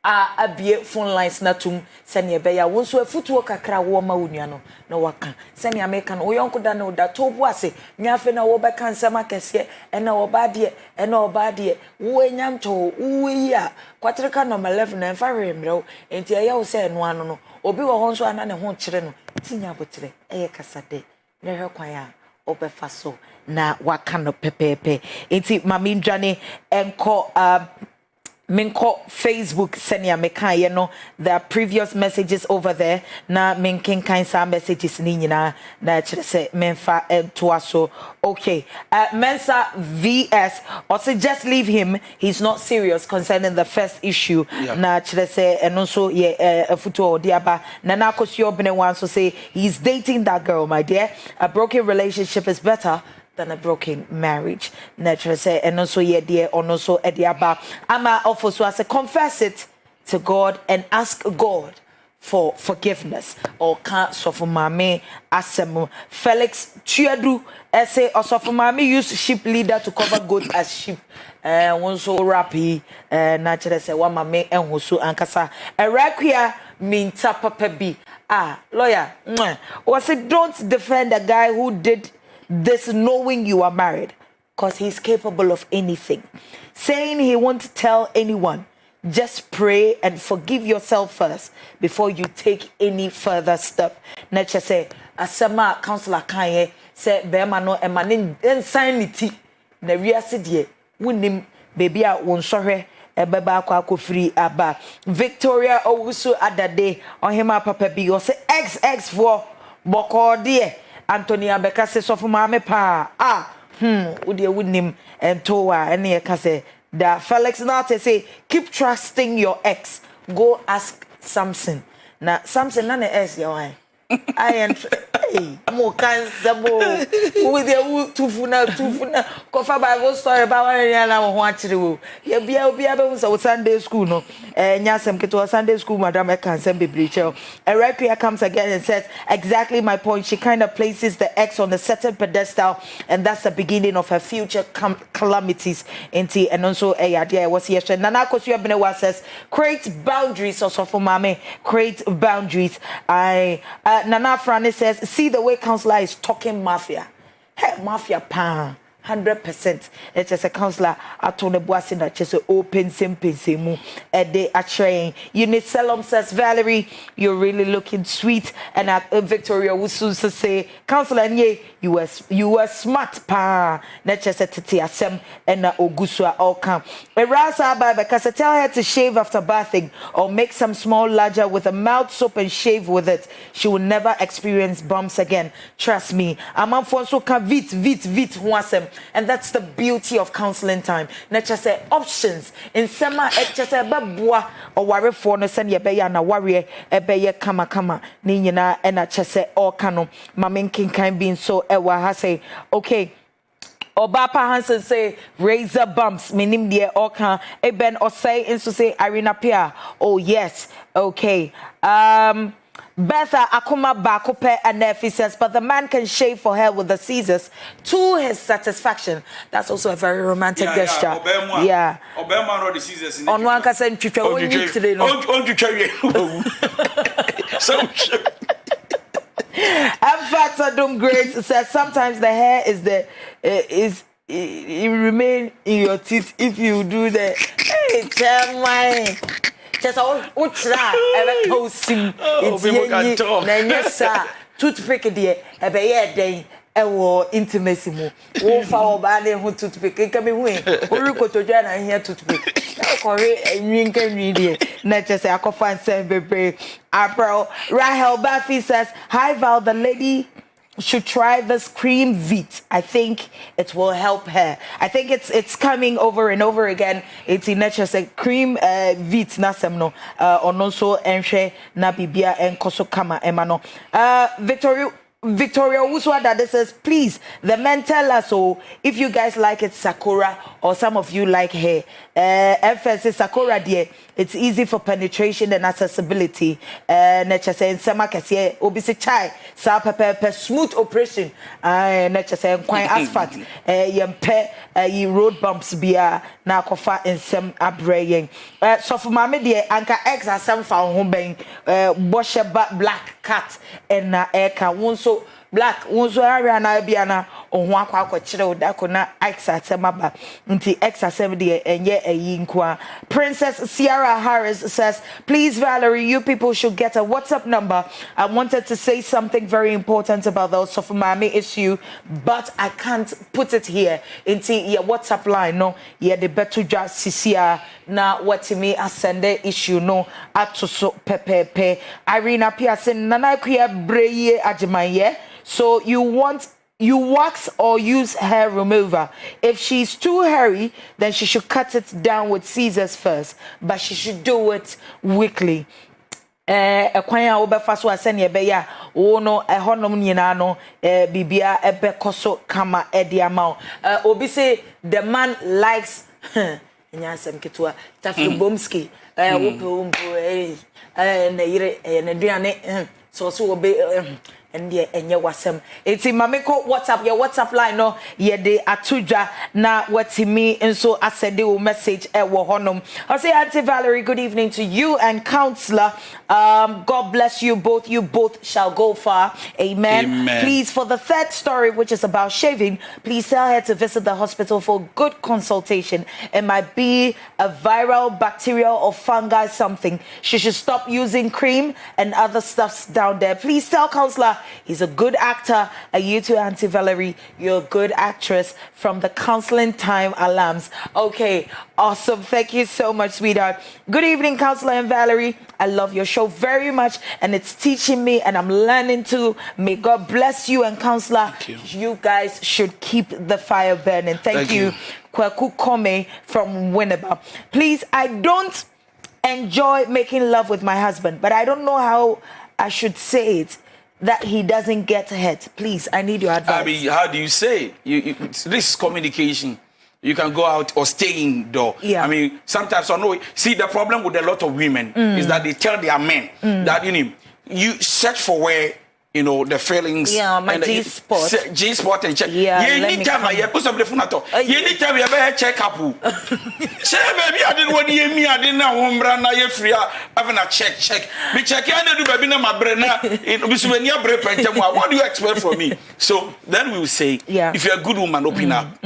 abie phone lines na tum sene be ya wonso afutuo kakra wo ma wonua no na waka sene America no yonko da no da to boase nyafe na wo be kan sama kese na oba de wo enyamto wo yi a kwatreka number 11 na fa remro enti ya wo se no ano no obi wo ho nso ana ne ho kire no tinya botre eye kasade na hwe kwan a obefa so na waka no pepepe enti mami ndwane enko Minko Facebook senia mekaye no the previous messages over there na minkin kinda messages ni nyina na kire se menfa toaso okay Mensa VS also just leave him he's not serious concerning the first issue na kire se eno so ye afuto odiaba na na akosio bene wan so say he's dating that girl my dear a broken relationship is better than a broken marriage. Nature say, and also ye dear, or also ediaba. Ama also so as confess it to God and ask God for forgiveness. Or can't so for mame asem Felix Chiadu essay or so for mame use sheep leader to cover goats as sheep. One so rappy natural say one mame and husu ankasa. A requia mean tapa pebi. Lawyer, was it don't defend a guy who did this knowing you are married because he's capable of anything. Saying he won't tell anyone. Just pray and forgive yourself first before you take any further step. Nature say, asama counselor kanye say bema no emanin insanity na wiase de wunim baby a won sohwe ebeba akwa free aba Victoria Owusu adade ohema papa bi o say xx for boko de Antonia Bekase sofu mame pa udi wunim entowa ene ye kase da Felix not say keep trusting your ex go ask Samson na Samson na ex ya wan I am mo kan sabo with the tufuna kofa Bible story about one na ho akire wo ya bia be so Sunday school no nyasem keto Sunday school madam e kan sem bebriche Erekia comes again and says exactly my point. She kind of places the ex on a certain pedestal and that's the beginning of her future calamities inti and also idea was yesterday Nana Kosu Abenewa says create boundaries also for mame create boundaries. Nana Frane says see the way counselor is talking mafia. Hey, mafia pan. 100%. It's just a counselor at on the boss in that just open simple a day at train. Unicelum says, Valerie, you're really looking sweet. And Victoria Wusu say, Counselor, you were smart, pa. Not just a titi asem and Ogusua all come. Because I tell her to shave after bathing or make some small ladger with a mouth soap and shave with it. She will never experience bumps again. Trust me. I'm on for so can vit wasem. And that's the beauty of counseling time. Not just say options. In summer, it just a babua or worry for no send your beya na warrior a beya kama nina and I just say all cano. Mamin king kind being so ewa has say okay. Obapa Hansen say razor bumps minim dear oka eben or say into say Irina Pia. Oh yes, okay. Betha Akuma Bakope and Nefi says, but the man can shave for her with the scissors to his satisfaction. That's also a very romantic gesture. Yeah. Obama or the scissors. On one can today. So Factor Dom Grace says sometimes the hair it remain in your teeth if you do that. Hey, chairman. Just all utra ever toasting. It's toothpick dear, a bear day, a war intimacy mo. Oh, for bad who toothpick come away. Uruko to Jana here toothpick. And can read it. Not just I can find some baby. April Rahel Buffy says, hi Val, the lady should try this cream Vit. I think it will help her. I think it's coming over and over again. It's in just a cream Vit nasemno on also enche na bibia and koso kama emano. Victoria Uswada says, please, the men tell us so if you guys like it Sakura or some of you like hair. FS Sakura dear, it's easy for penetration and accessibility. Nature saying Sama Cassia, Obisi Chai, Sa Pepe, smooth operation. Nature saying quite asphalt. Yempe, ye road bumps beer, na kofa and some abraying. So for my media, Anka X has some found home bang, black cat and Eka so black wonso area na biana ohun akwa kire odako na exatemaba nti exasem de enye eyi nkwa. Princess Sierra Harris says, please Valerie, you people should get a WhatsApp number. I wanted to say something very important about the Osofumami issue, but I can't put it here into your WhatsApp line. No, yeah, the betuja sisia na watimi asende issue no atoso pepepe. Irina Piasin nana kuya breye ajimaye. So you wax or use hair remover. If she's too hairy, then she should cut it down with scissors first, but she should do it weekly. Kwanya obefa so asene ebe ya wo no ehonom nyina no bibia ebe koso kama edi ama obi say the man likes nyasem ketwa Tafi Bomski wo pe na yire na duane so obe and yeah, and your wasem. It's in Mamiko WhatsApp, your WhatsApp line, no, yeah, de atuja na what's me, and so I said the message at Wahonum. I say, Auntie Valerie, good evening to you and counselor. God bless you both shall go far. Amen. Amen. Please, for the third story, which is about shaving, please tell her to visit the hospital for good consultation. It might be a viral, bacterial, or fungi something. She should stop using cream and other stuffs down there. Please tell counselor he's a good actor. And you too, Auntie Valerie, you're a good actress from the Counseling Time alarms. Okay, awesome. Thank you so much, sweetheart. Good evening, Counselor and Valerie. I love your show very much, and it's teaching me, and I'm learning too. May God bless you and Counselor. You guys should keep the fire burning. Thank you. Kwaku Kome from Winneba. Please, I don't enjoy making love with my husband, but I don't know how I should say it that he doesn't get hurt. Please, I need your advice. I mean, how do you say it? This is communication. You can go out or stay indoor. Yeah. I mean, sometimes I know. See, the problem with a lot of women is that they tell their men that you search for where you know, the feelings. Yeah, my G-spot. G-spot and check. Yeah, Anytime I put some phone at all. Anytime you ever check up. Say, baby, I didn't want to hear me. I didn't know one brand. I free. Having a check. Me check. I do baby na my brain. When you break, what do you expect from me? So then we will say, if you're a good woman, open up.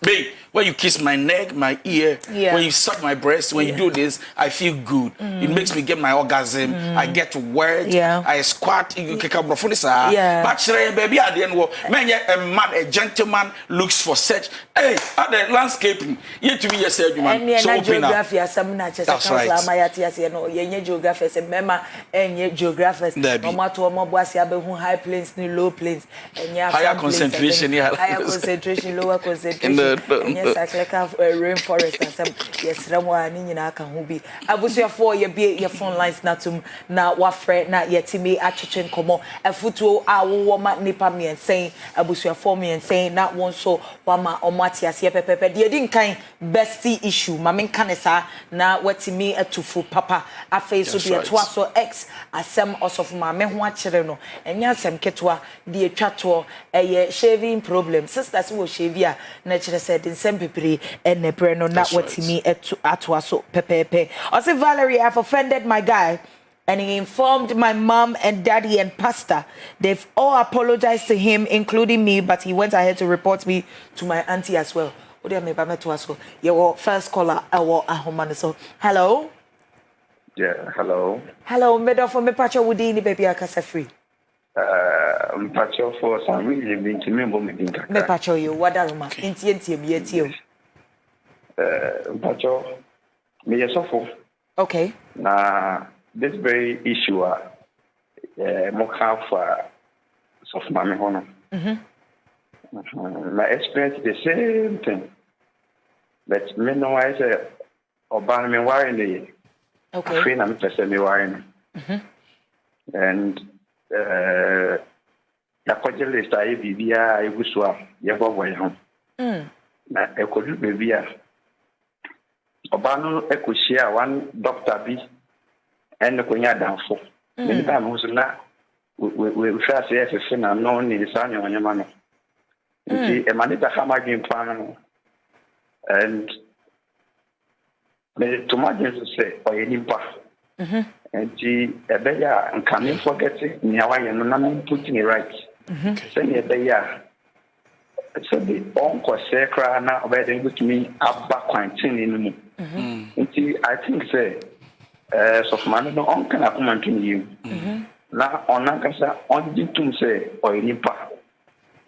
Babe, when you kiss my neck, my ear, when you suck my breast, when you do this, I feel good. It makes me get my orgasm. I get wet. I squat. You can come from this. But baby, I didn't work. Man, a gentleman looks for such. Hey, at the landscaping, yet to be yourself, you man. So open up. That's right. Geographers and member and geographers. No matter what was high plains, low plains, and higher concentration, higher concentration, lower concentration. Yes, like rainforest and some yes, Ramwa in Akahubi. I was your 4 year phone lines not to now what friend not yet to me at Chichin Como a photo I will woman nipa me and saying I was your for me and saying not one so Wama or Matias ye pepe. The didn't kind bestie issue. Mamin canesa now what to me a two full papa a face would be a twas or X as some also of my men watching and yes, some ketwa the chato a shaving problem. Sisters will shave ya nature said in some people and ne breno not what to me at so pepe. I say Valerie, I've offended my guy. And he informed my mom and daddy and pastor. They've all apologized to him, including me, but he went ahead to report me to my auntie as well. What do you mean by to us? Your first caller, so hello? Yeah, hello. Hello, Medo for me pacho wudi baby akasa free. Pacho for some reason being to me me pacho you wadaruma. Inti me etio. Pacho me yesofo. Okay. Na this very issue more for soft mommy honor. My experience the same thing. But me know I say Obama me worrying the I feel I'm person me worrying. And ya kwaje list I bibia I guswa ya boy home. Na e ko du bibia Obama e ko share one doctor bi and the Konya Danfo. Many times we try to say if you know need the son on your man. See, a man is a hammer game plan and made too much to say or any path. And she a bear and can you forget it? Now I am not putting it right. Send a bear. So the uncle say cry now whether with me up back quarantine in I think say so man no on can come to you. Na onakasa on ditum say or nipa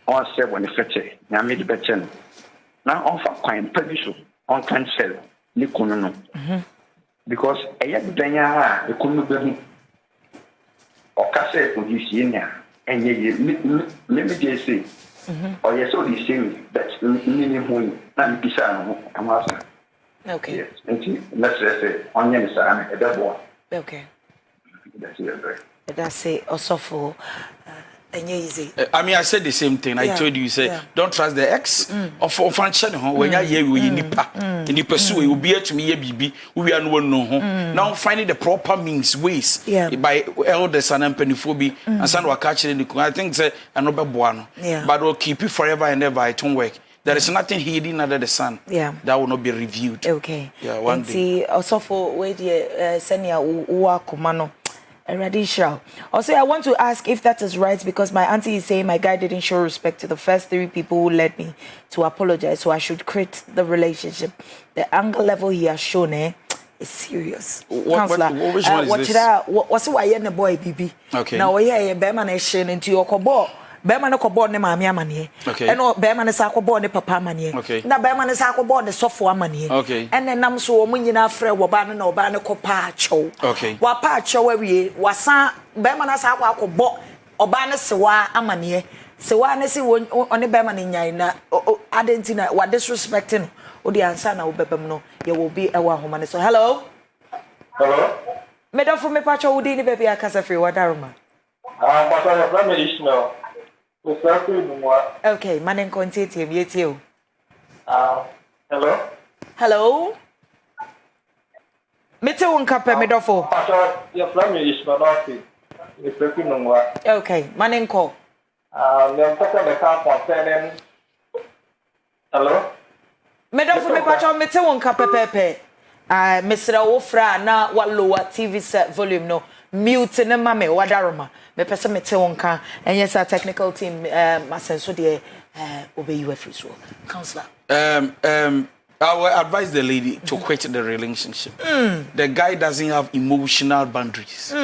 on say when fetche na me de bechen na on fa kwan permission on can sell ni kunu no because eya danya ha e kunu be hu o ka say police nya enye me dey say or yes so the same that ni hu na me bisa no amasa. Okay. Yes. Let's say onion is a double. Okay. That's it. That's it. Also for easy. I mean, I said the same thing. I told you, don't trust the ex of function. When you're here, we nipa, and you pursue, you be to me, baby. We are no no. Now finding the proper means, ways, by elders and empanyphobia, and some were catching the. I think say another one, but will keep you forever and ever. It won't work. There is nothing hidden under the sun. That will not be reviewed. Okay. Yeah, one day. Also for where the senior uwa kumano. Radical. Also, I want to ask if that is right because my auntie is saying my guy didn't show respect to the first 3 people who led me to apologize. So I should quit the relationship. The anger level he has shown is serious. Which one is this? What's why you're the boy, BB? Okay. Now we are a beman into your kobo. Beman ko born ne mami amanie. Okay. Eno beman ne sa ko born ne papa amanie. Okay. Na beman ne sa ko born ne sofo amanie. Okay. Ene nam so omo nyina frɛ wo ba ne na oba ne ko pa acho. Okay. Wa pa acho awie, wasan beman na sa ko akobɔ oba ne sewa amanie. Sewa ne si one beman ne nyan na adentina wa disrespecting odi ansa na wo bebam no ye will be ewa homa ne so. Hello. Hello. Me do for me pa acho wodi ni baby akasa free wadaruma. But I have not Ishmael. Okay, manen kontete mietio. Hello. Hello. Mete won kape me dofo. Your family is not. Okay, Manenko. Hello? Medofo me pacho mete won ka pepepe. Mesra wo fra na wa lower TV set volume no. Mute ne ma me wadaroma. Me pese mete won ka enye sa technical team masenso de obey you free so. Counselor. I will advise the lady to quit the relationship. The guy doesn't have emotional boundaries.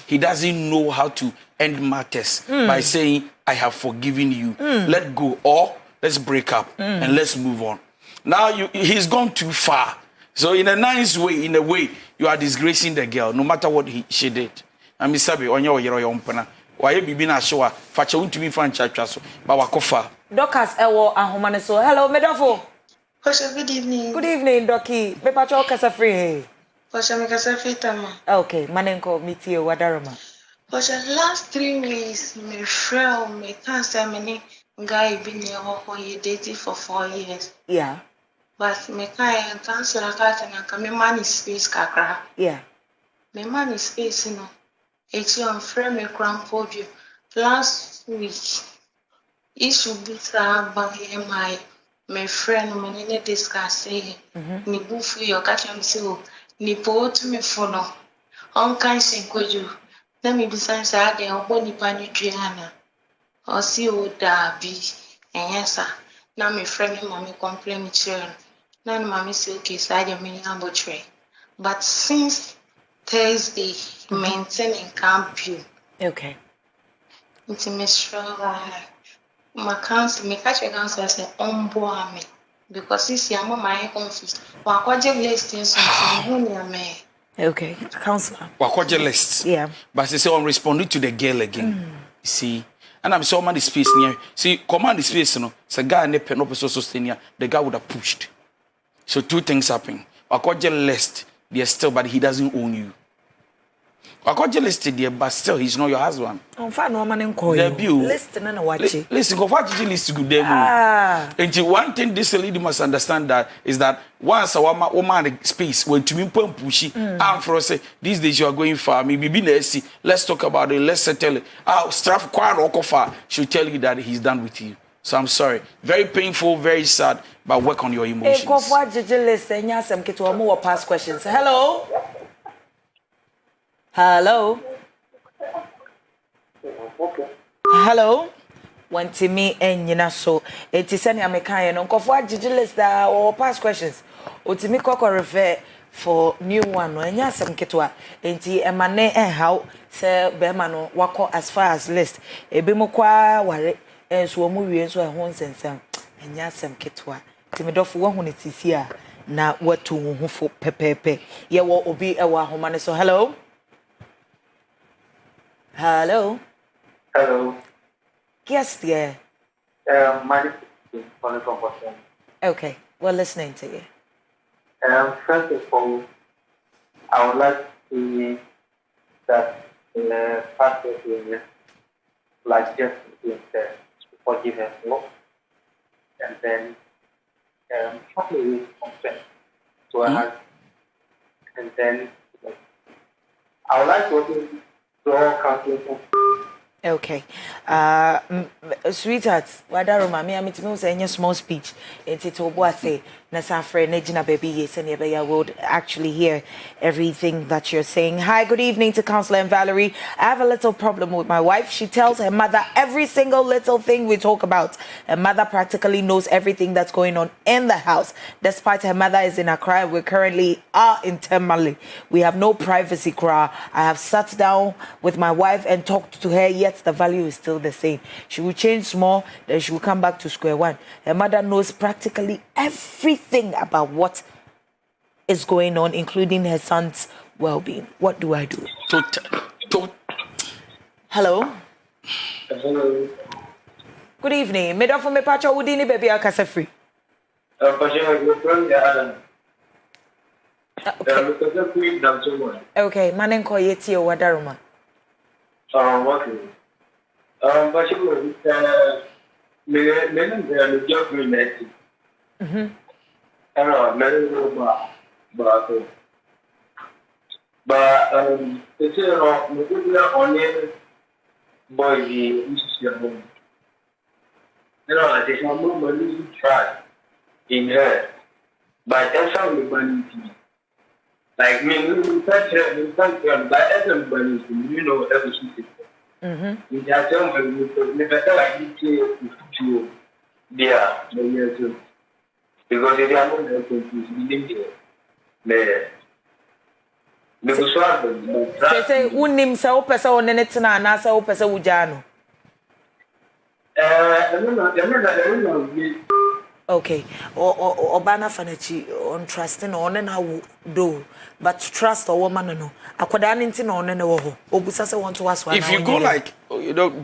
He doesn't know how to end matters by saying, I have forgiven you. Let go, or let's break up and let's move on. Now he's gone too far. So in a nice way, in a way, you are disgracing the girl, no matter what she did. And Miss Sabi, on your umpana, why you be na show, facha won't be fan chacho, but wakofa. Docas ewo ahomane so. Hello, Medofo. Pasha, good evening. Good evening, Doki. Me pacho kasa free. Pasha, me kasa free tama. Okay, Manenko meet you wadaroma. Pasha, last 3 weeks, me friend, me can't say many guy been here who you dated for 4 years. Yeah. But me can't cancel a cat and me money space kakra. Yeah. Me money space, you know. It's your friend me grandpa you. Last week, issue beats are by my friend, my nene discuss ni bufu yo catch me so ni po to me for no. On kind you. Let me be sense I get a bony pani Triana. Or see old Darby. And yes, sir. Now my friend and mommy complain with children. Now mommy say okay, so I get me ambo tray. But since Thursday, maintaining camp you. Okay. It's a mystery. My counsel, me catch a counsel as an me because this year my confused. Wakwaje listing something me. Okay, counselor. Wakwaje list. Yeah. But they say I'm responding to the girl again. You see, and I'm so many space near. See, command the space, you know. So guy ne pen up so sustain the guy would have pushed. So 2 things happen. Wakwaje list, there's still, but he doesn't own you. Wakwaje listed there, but still he's not your husband. On fa no man enko you. Listen na wachi. Listen, go what you list good there. And one thing this lady must understand that is that once a woman space when to me pushy, and for us say these days you are going far, maybe be nasty. Let's talk about it, let's settle it. Straff quite or far she'll tell you that he's done with you. So I'm sorry. Very painful, very sad, but work on your emotions. Go what you listen, yasem kitu more past questions. Hello. Hello. Hello. Want to me and you so it is any American no nkofo agigi list that or past questions. Otimi kokko refer for new one no enya asem ketwa enti emane how say be ma no wako as far as list ebe mo kwa ware enso mo wie enso ho nsensem enya asem ketwa timidofo wo hu ne tisi a na watu hu fo pepepe ye wo obi e wa homa ne so hello. Hello. Hello. Yes, dear. My name is Donkoh. Okay, we're listening to you. First of all, I would like to say that the pastor is like just forgive and love, and then shortly we consent to a husband, and then I would like to draw counseling. Okay. Sweetheart, wadaroma me amitimi say any small speech. Enti to bo say na safre na gina baby yes and you would actually hear everything that you're saying. Hi, good evening to Counselor and Valerie. I have a little problem with my wife. She tells her mother every single little thing we talk about. Her mother practically knows everything that's going on in the house. Despite her mother is in Accra, we currently are in Tamale. We have no privacy, cry. I have sat down with my wife and talked to her, yet the value is still the same. She will change small, then she will come back to square one. Her mother knows practically everything about what is going on, including her son's well-being. What do I do? Hello. Hello. Good evening. Middle for me, Pacha Udini baby Akasa free. Okay, Manenko Yeti or Wadaruma. What is but you will men just related. But it's on boy, you know, there's no money to try in her. But that's how we money. Like me, we can't but everybody, you know, everything. You just tell me, better like you yeah, too. Because if you are not confused, say unim se o pese o nene tena na se o pese ujano. Okay. Obana fanachi on trusting on na do but trust a woman no. Akoda nti na on na wo ho. Obusa se want to ask one. If you go like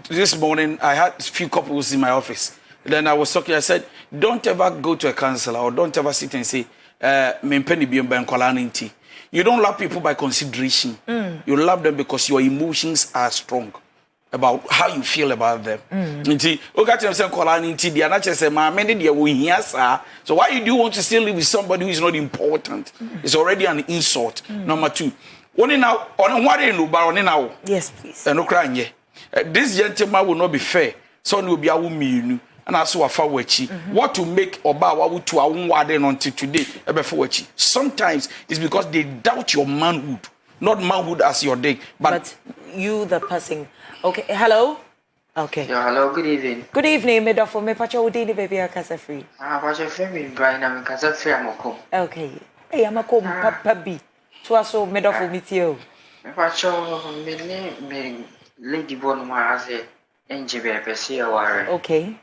this morning I had a few couples in my office. Then I was talking, I said, don't ever go to a counselor or don't ever sit and say, you don't love people by consideration. You love them because your emotions are strong about how you feel about them. So why do you want to still live with somebody who is not important? It's already an insult. Number two, yes, please. This gentleman will not be fair. So will be a and also a fawachi. What to make oba wa to a unwaden until today, sometimes it's because they doubt your manhood, not manhood as your day, but you, the person. Okay, hello? Okay. Yeah, hello, good evening. Good evening, me dofo me pacha udini baby akasa free. Pacha free Brian am kasa free amako. Okay. Hey, amako papa bi. So aso me dofo mitio. Me pacha me lady bonu ma ase enjibe pese ya ware. Okay.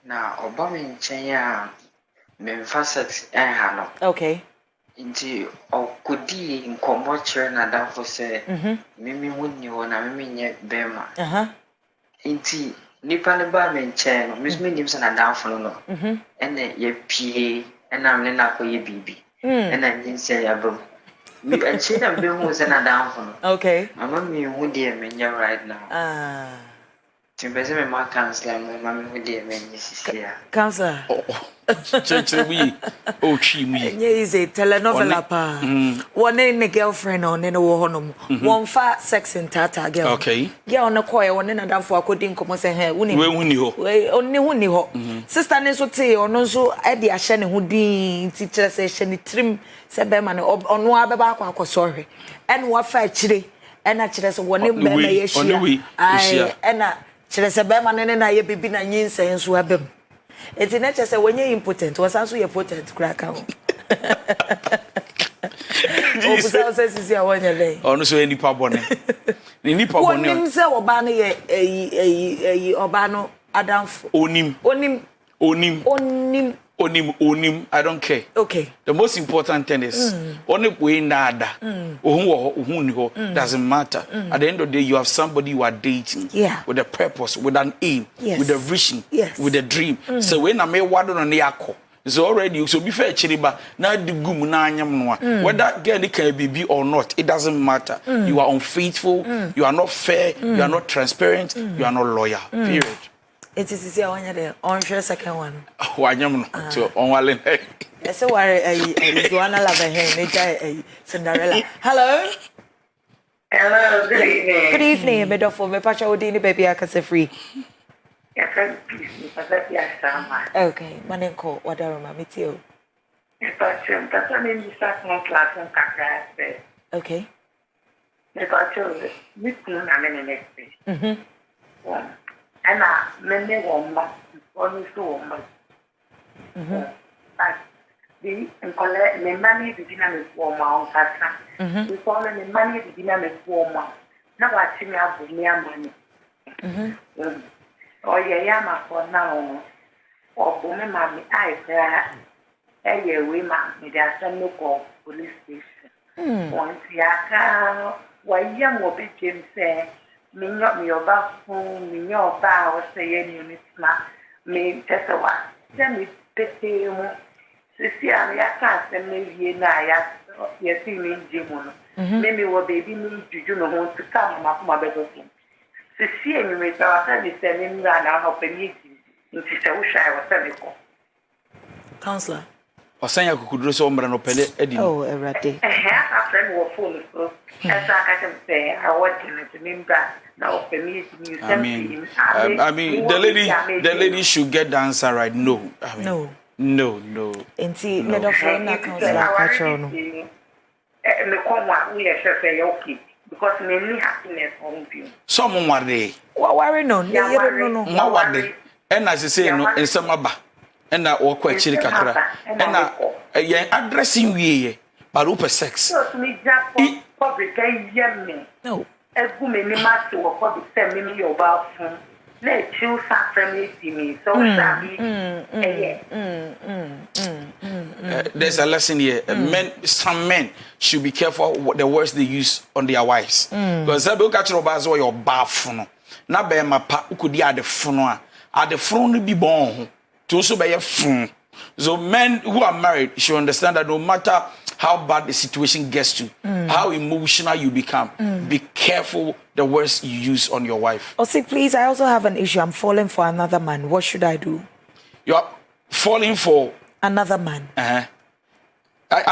Na oba me nchen ya me sex ha no. Okay. Inti okudi nkombo chere na danfo se mimi wonni ho na mimi nye bema. Inti nipa ne ba me nchen no misme nim se na danfo no. Ene ye pie ena me na koye bibi. Ena nyense ya bro. Mi anche na be hu se na danfo no. Okay. Mama mi hu de me nya right now. Timbeze me ma counselor me mama hu de me nyisi ya. Counselor. we easy telenovela pa. One in a girlfriend on in a wohonom. One fat sex in tata girl. Okay. Yeah, on a coy one in a damn for coding come say hey, only only ho. Sister Neso tea or no so Eddie a shiny who ding teacher say shiny trim sebeman or no ababa sorry. And what fight chile and a chile one in Bema. I and a chile sebeman and I be been a yin saying swabem. It's in nature say when you're impotent, was also your potent crack out. Oh, says is your one day. Oh, no, so any pabone. Any pabone. Himself Obano a Obano Adam onim. I don't care. Okay. The most important thing is only way nada. Doesn't matter. At the end of the day, you have somebody you are dating. Yeah. With a purpose, with an aim, with a vision, with a dream. So when I may water on the yako. It's already so be fair, Chiriba. Now the gum na anyam whether girl can be or not, it doesn't matter. You are unfaithful, you are not fair, you are not transparent, you are not loyal. Period. It is one day on your second one. Wanyam to on Walen. So I Joanna love a Cinderella. Hello. Hello, good evening. Good evening, me dofo me pacha odini baby akase free. Yes, okay, manenko wadaroma mitio. Okay. And many woman, only two woman. The collect the money to dynamic woman on Casa. We call the money to dynamic woman. Now watching up with me money. Oh, yeah, my for now. Or woman, mammy, I say, hey, women, they are some local police station. Once ya why young will be Jim say. Me not me about whom me your bow say any unit me just a one. Send me pity you. Cecilia, I can't send me here now. You see me, Jimono. Maybe what baby me you know to come up my bedroom. Cecilia, me so I tell you, sending me an hour of a meeting. It is a wish I was telling you. Counselor. Osanya kukudro so mbra no pele edi. Oh, erade. A friend will phone so as I can say I want to remember Now, for me, I mean, the lady should get the answer right. No, I mean, no. Enti me do phone na counselor catch no. Me come one we say okay because me need happiness on you. Someone worry. What worry no? No. What worry? And as I say no, in some aba. And na wo kwa chiri kakra. And na yen addressing we but open sex. So me just public me. No. Egu me ni ma to public say me your ba fun. Na chill sacrament me so sabi. There's a lesson here. Some men should be careful what the words they use on their wives. Because they will catch about your bath. Na be ma pa ukudi at the phone. At the phone be born. To also be a phone. So men who are married should understand that no matter how bad the situation gets to, how emotional you become, be careful the words you use on your wife. Oh, see, please, I also have an issue. I'm falling for another man. What should I do? You're falling for another man. I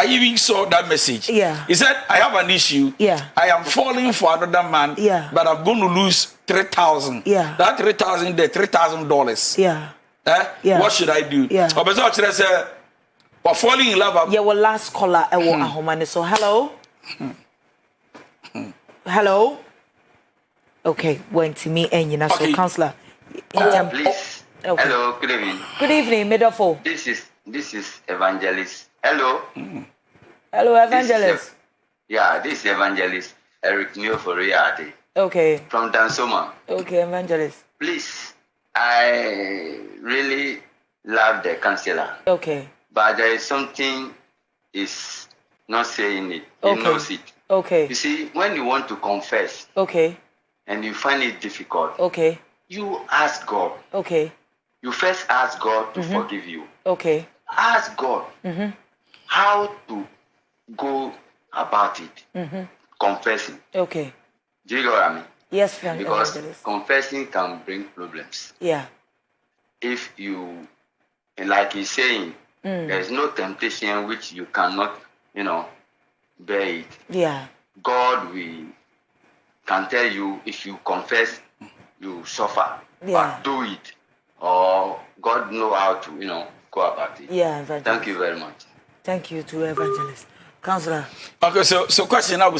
even saw that message. Yeah. He said, I have an issue. Yeah. I am falling for another man. Yeah. But I'm going to lose 3,000. Yeah. That 3,000 there, $3,000. Yeah. Yeah. What should I do? Yeah. Or falling in love. Yeah, well, last caller, so hello. Hello. Okay, went to me and you know, so counselor. Please. Okay. Hello, good evening. Good evening, Midofo. This is Evangelist. Hello. Hello, Evangelist. This is Evangelist Eric Neo for Riade. Okay. From Dansoma. Okay, Evangelist. Please, I really love the counselor. Okay. But there is something is not saying it. He knows it. Okay. You see, when you want to confess, okay, and you find it difficult, okay, you ask God. Okay. You first ask God to forgive you. Okay. Ask God how to go about it. Confessing. Okay. Do you know what I mean? Yes, friend. Because confessing can bring problems. Yeah. If you, like he's saying, there is no temptation which you cannot, bear it. Yeah. God can tell you if you confess, you suffer. Yeah. But do it. Or God know how to, go about it. Yeah, Evangelist. Thank you very much. Thank you to Evangelist. Counselor. Okay, so question now,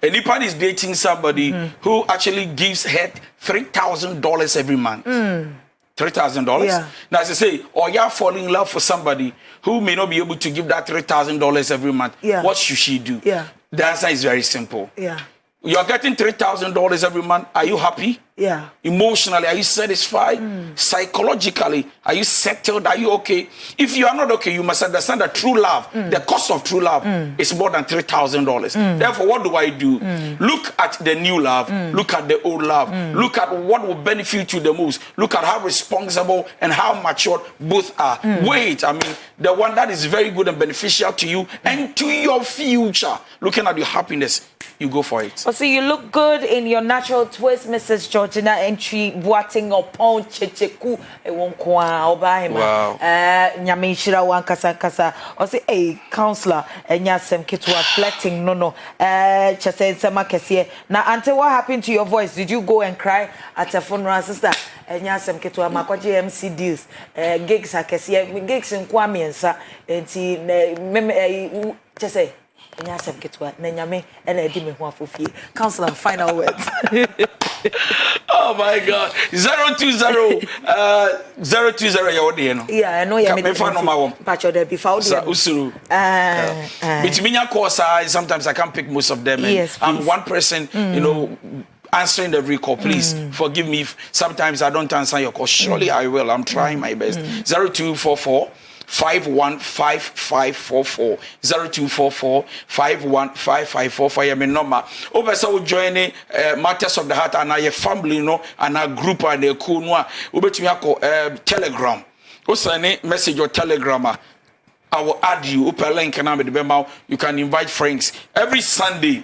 anybody is dating somebody who actually gives her $3,000 every month. $3,000. Yeah. Now, as I say, or you're falling in love for somebody who may not be able to give that $3,000 every month. Yeah. What should she do? Yeah. The answer is very simple. Yeah. You're getting $3,000 every month. Are you happy? Yeah. Emotionally, are you satisfied? Psychologically, are you settled? Are you okay? If you are not okay, you must understand that true love, the cost of true love is more than $3,000. Therefore, what do I do? Look at the new love. Look at the old love. Look at what will benefit you the most. Look at how responsible and how mature both are. Wait, the one that is very good and beneficial to you and to your future. Looking at your happiness, you go for it. Oh, so you look good in your natural twist, Mrs. Georgina entry, boating upon checheku, a won't qua, Wow. Nyamishira one kasa. Or say, hey, counselor, and yasem kitwa flirting, no. Chase Sama Kessie. Now, until what happened to your voice? Did you go and cry at a funeral, sister? And yasem kitwa makwaji MC deals, gigs, I kessie, gigs in Kwame and sa, and see, Chase. Counselor, final words. Oh my God. 020 020 Yeah, I know you're sometimes I can't pick most of them. Yes, I'm one person, answering every call. Please forgive me if sometimes I don't answer your call. Surely I will. I'm trying my best. 0244 515544 0244 515544. I mean number. Over so joining matters of the heart and our family, and our group and the cool one. Over to me Telegram. Also any message or Telegram. I will add you. Open link and I'm the you can invite friends every Sunday.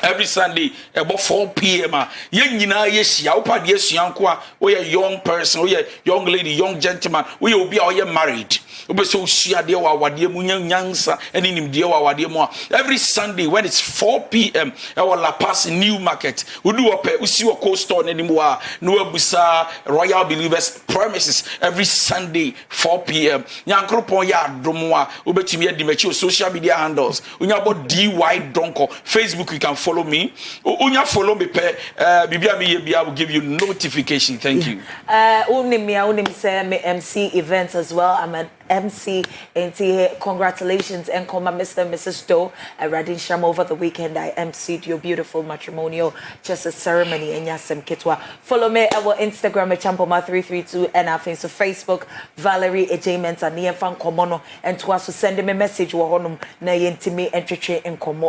every Sunday about 4 p.m. Yen nyina ye hia opa de asuanko a we young person, we young lady, young gentleman, we obi a we married. Obe so hia de wa wade mu nyansa ene nim de wa wade mu. Every Sunday when it's 4 p.m. our La Paz New Market. We do up usi wo cold store anymore. No abusa Royal Believers premises every Sunday 4 p.m. Nyankropon ya domo a obetimi adi mechi social media handles. Unya about DY Donkoh Facebook you can follow me. Unya follow me pe bibia me ye I will give you notification. Thank you. Unim say me MC events as well. I'm an MC and congratulations and call my Mr. and Mrs. Doe Radin Sham over the weekend. I MC'd your beautiful matrimonial just a ceremony in Yasem Kitwa. Follow me at our Instagram at Champoma332 and our Facebook Valerie Ejaments and Nian Fan Komono and to us to send me a message wa honum na yentimi entreche in komo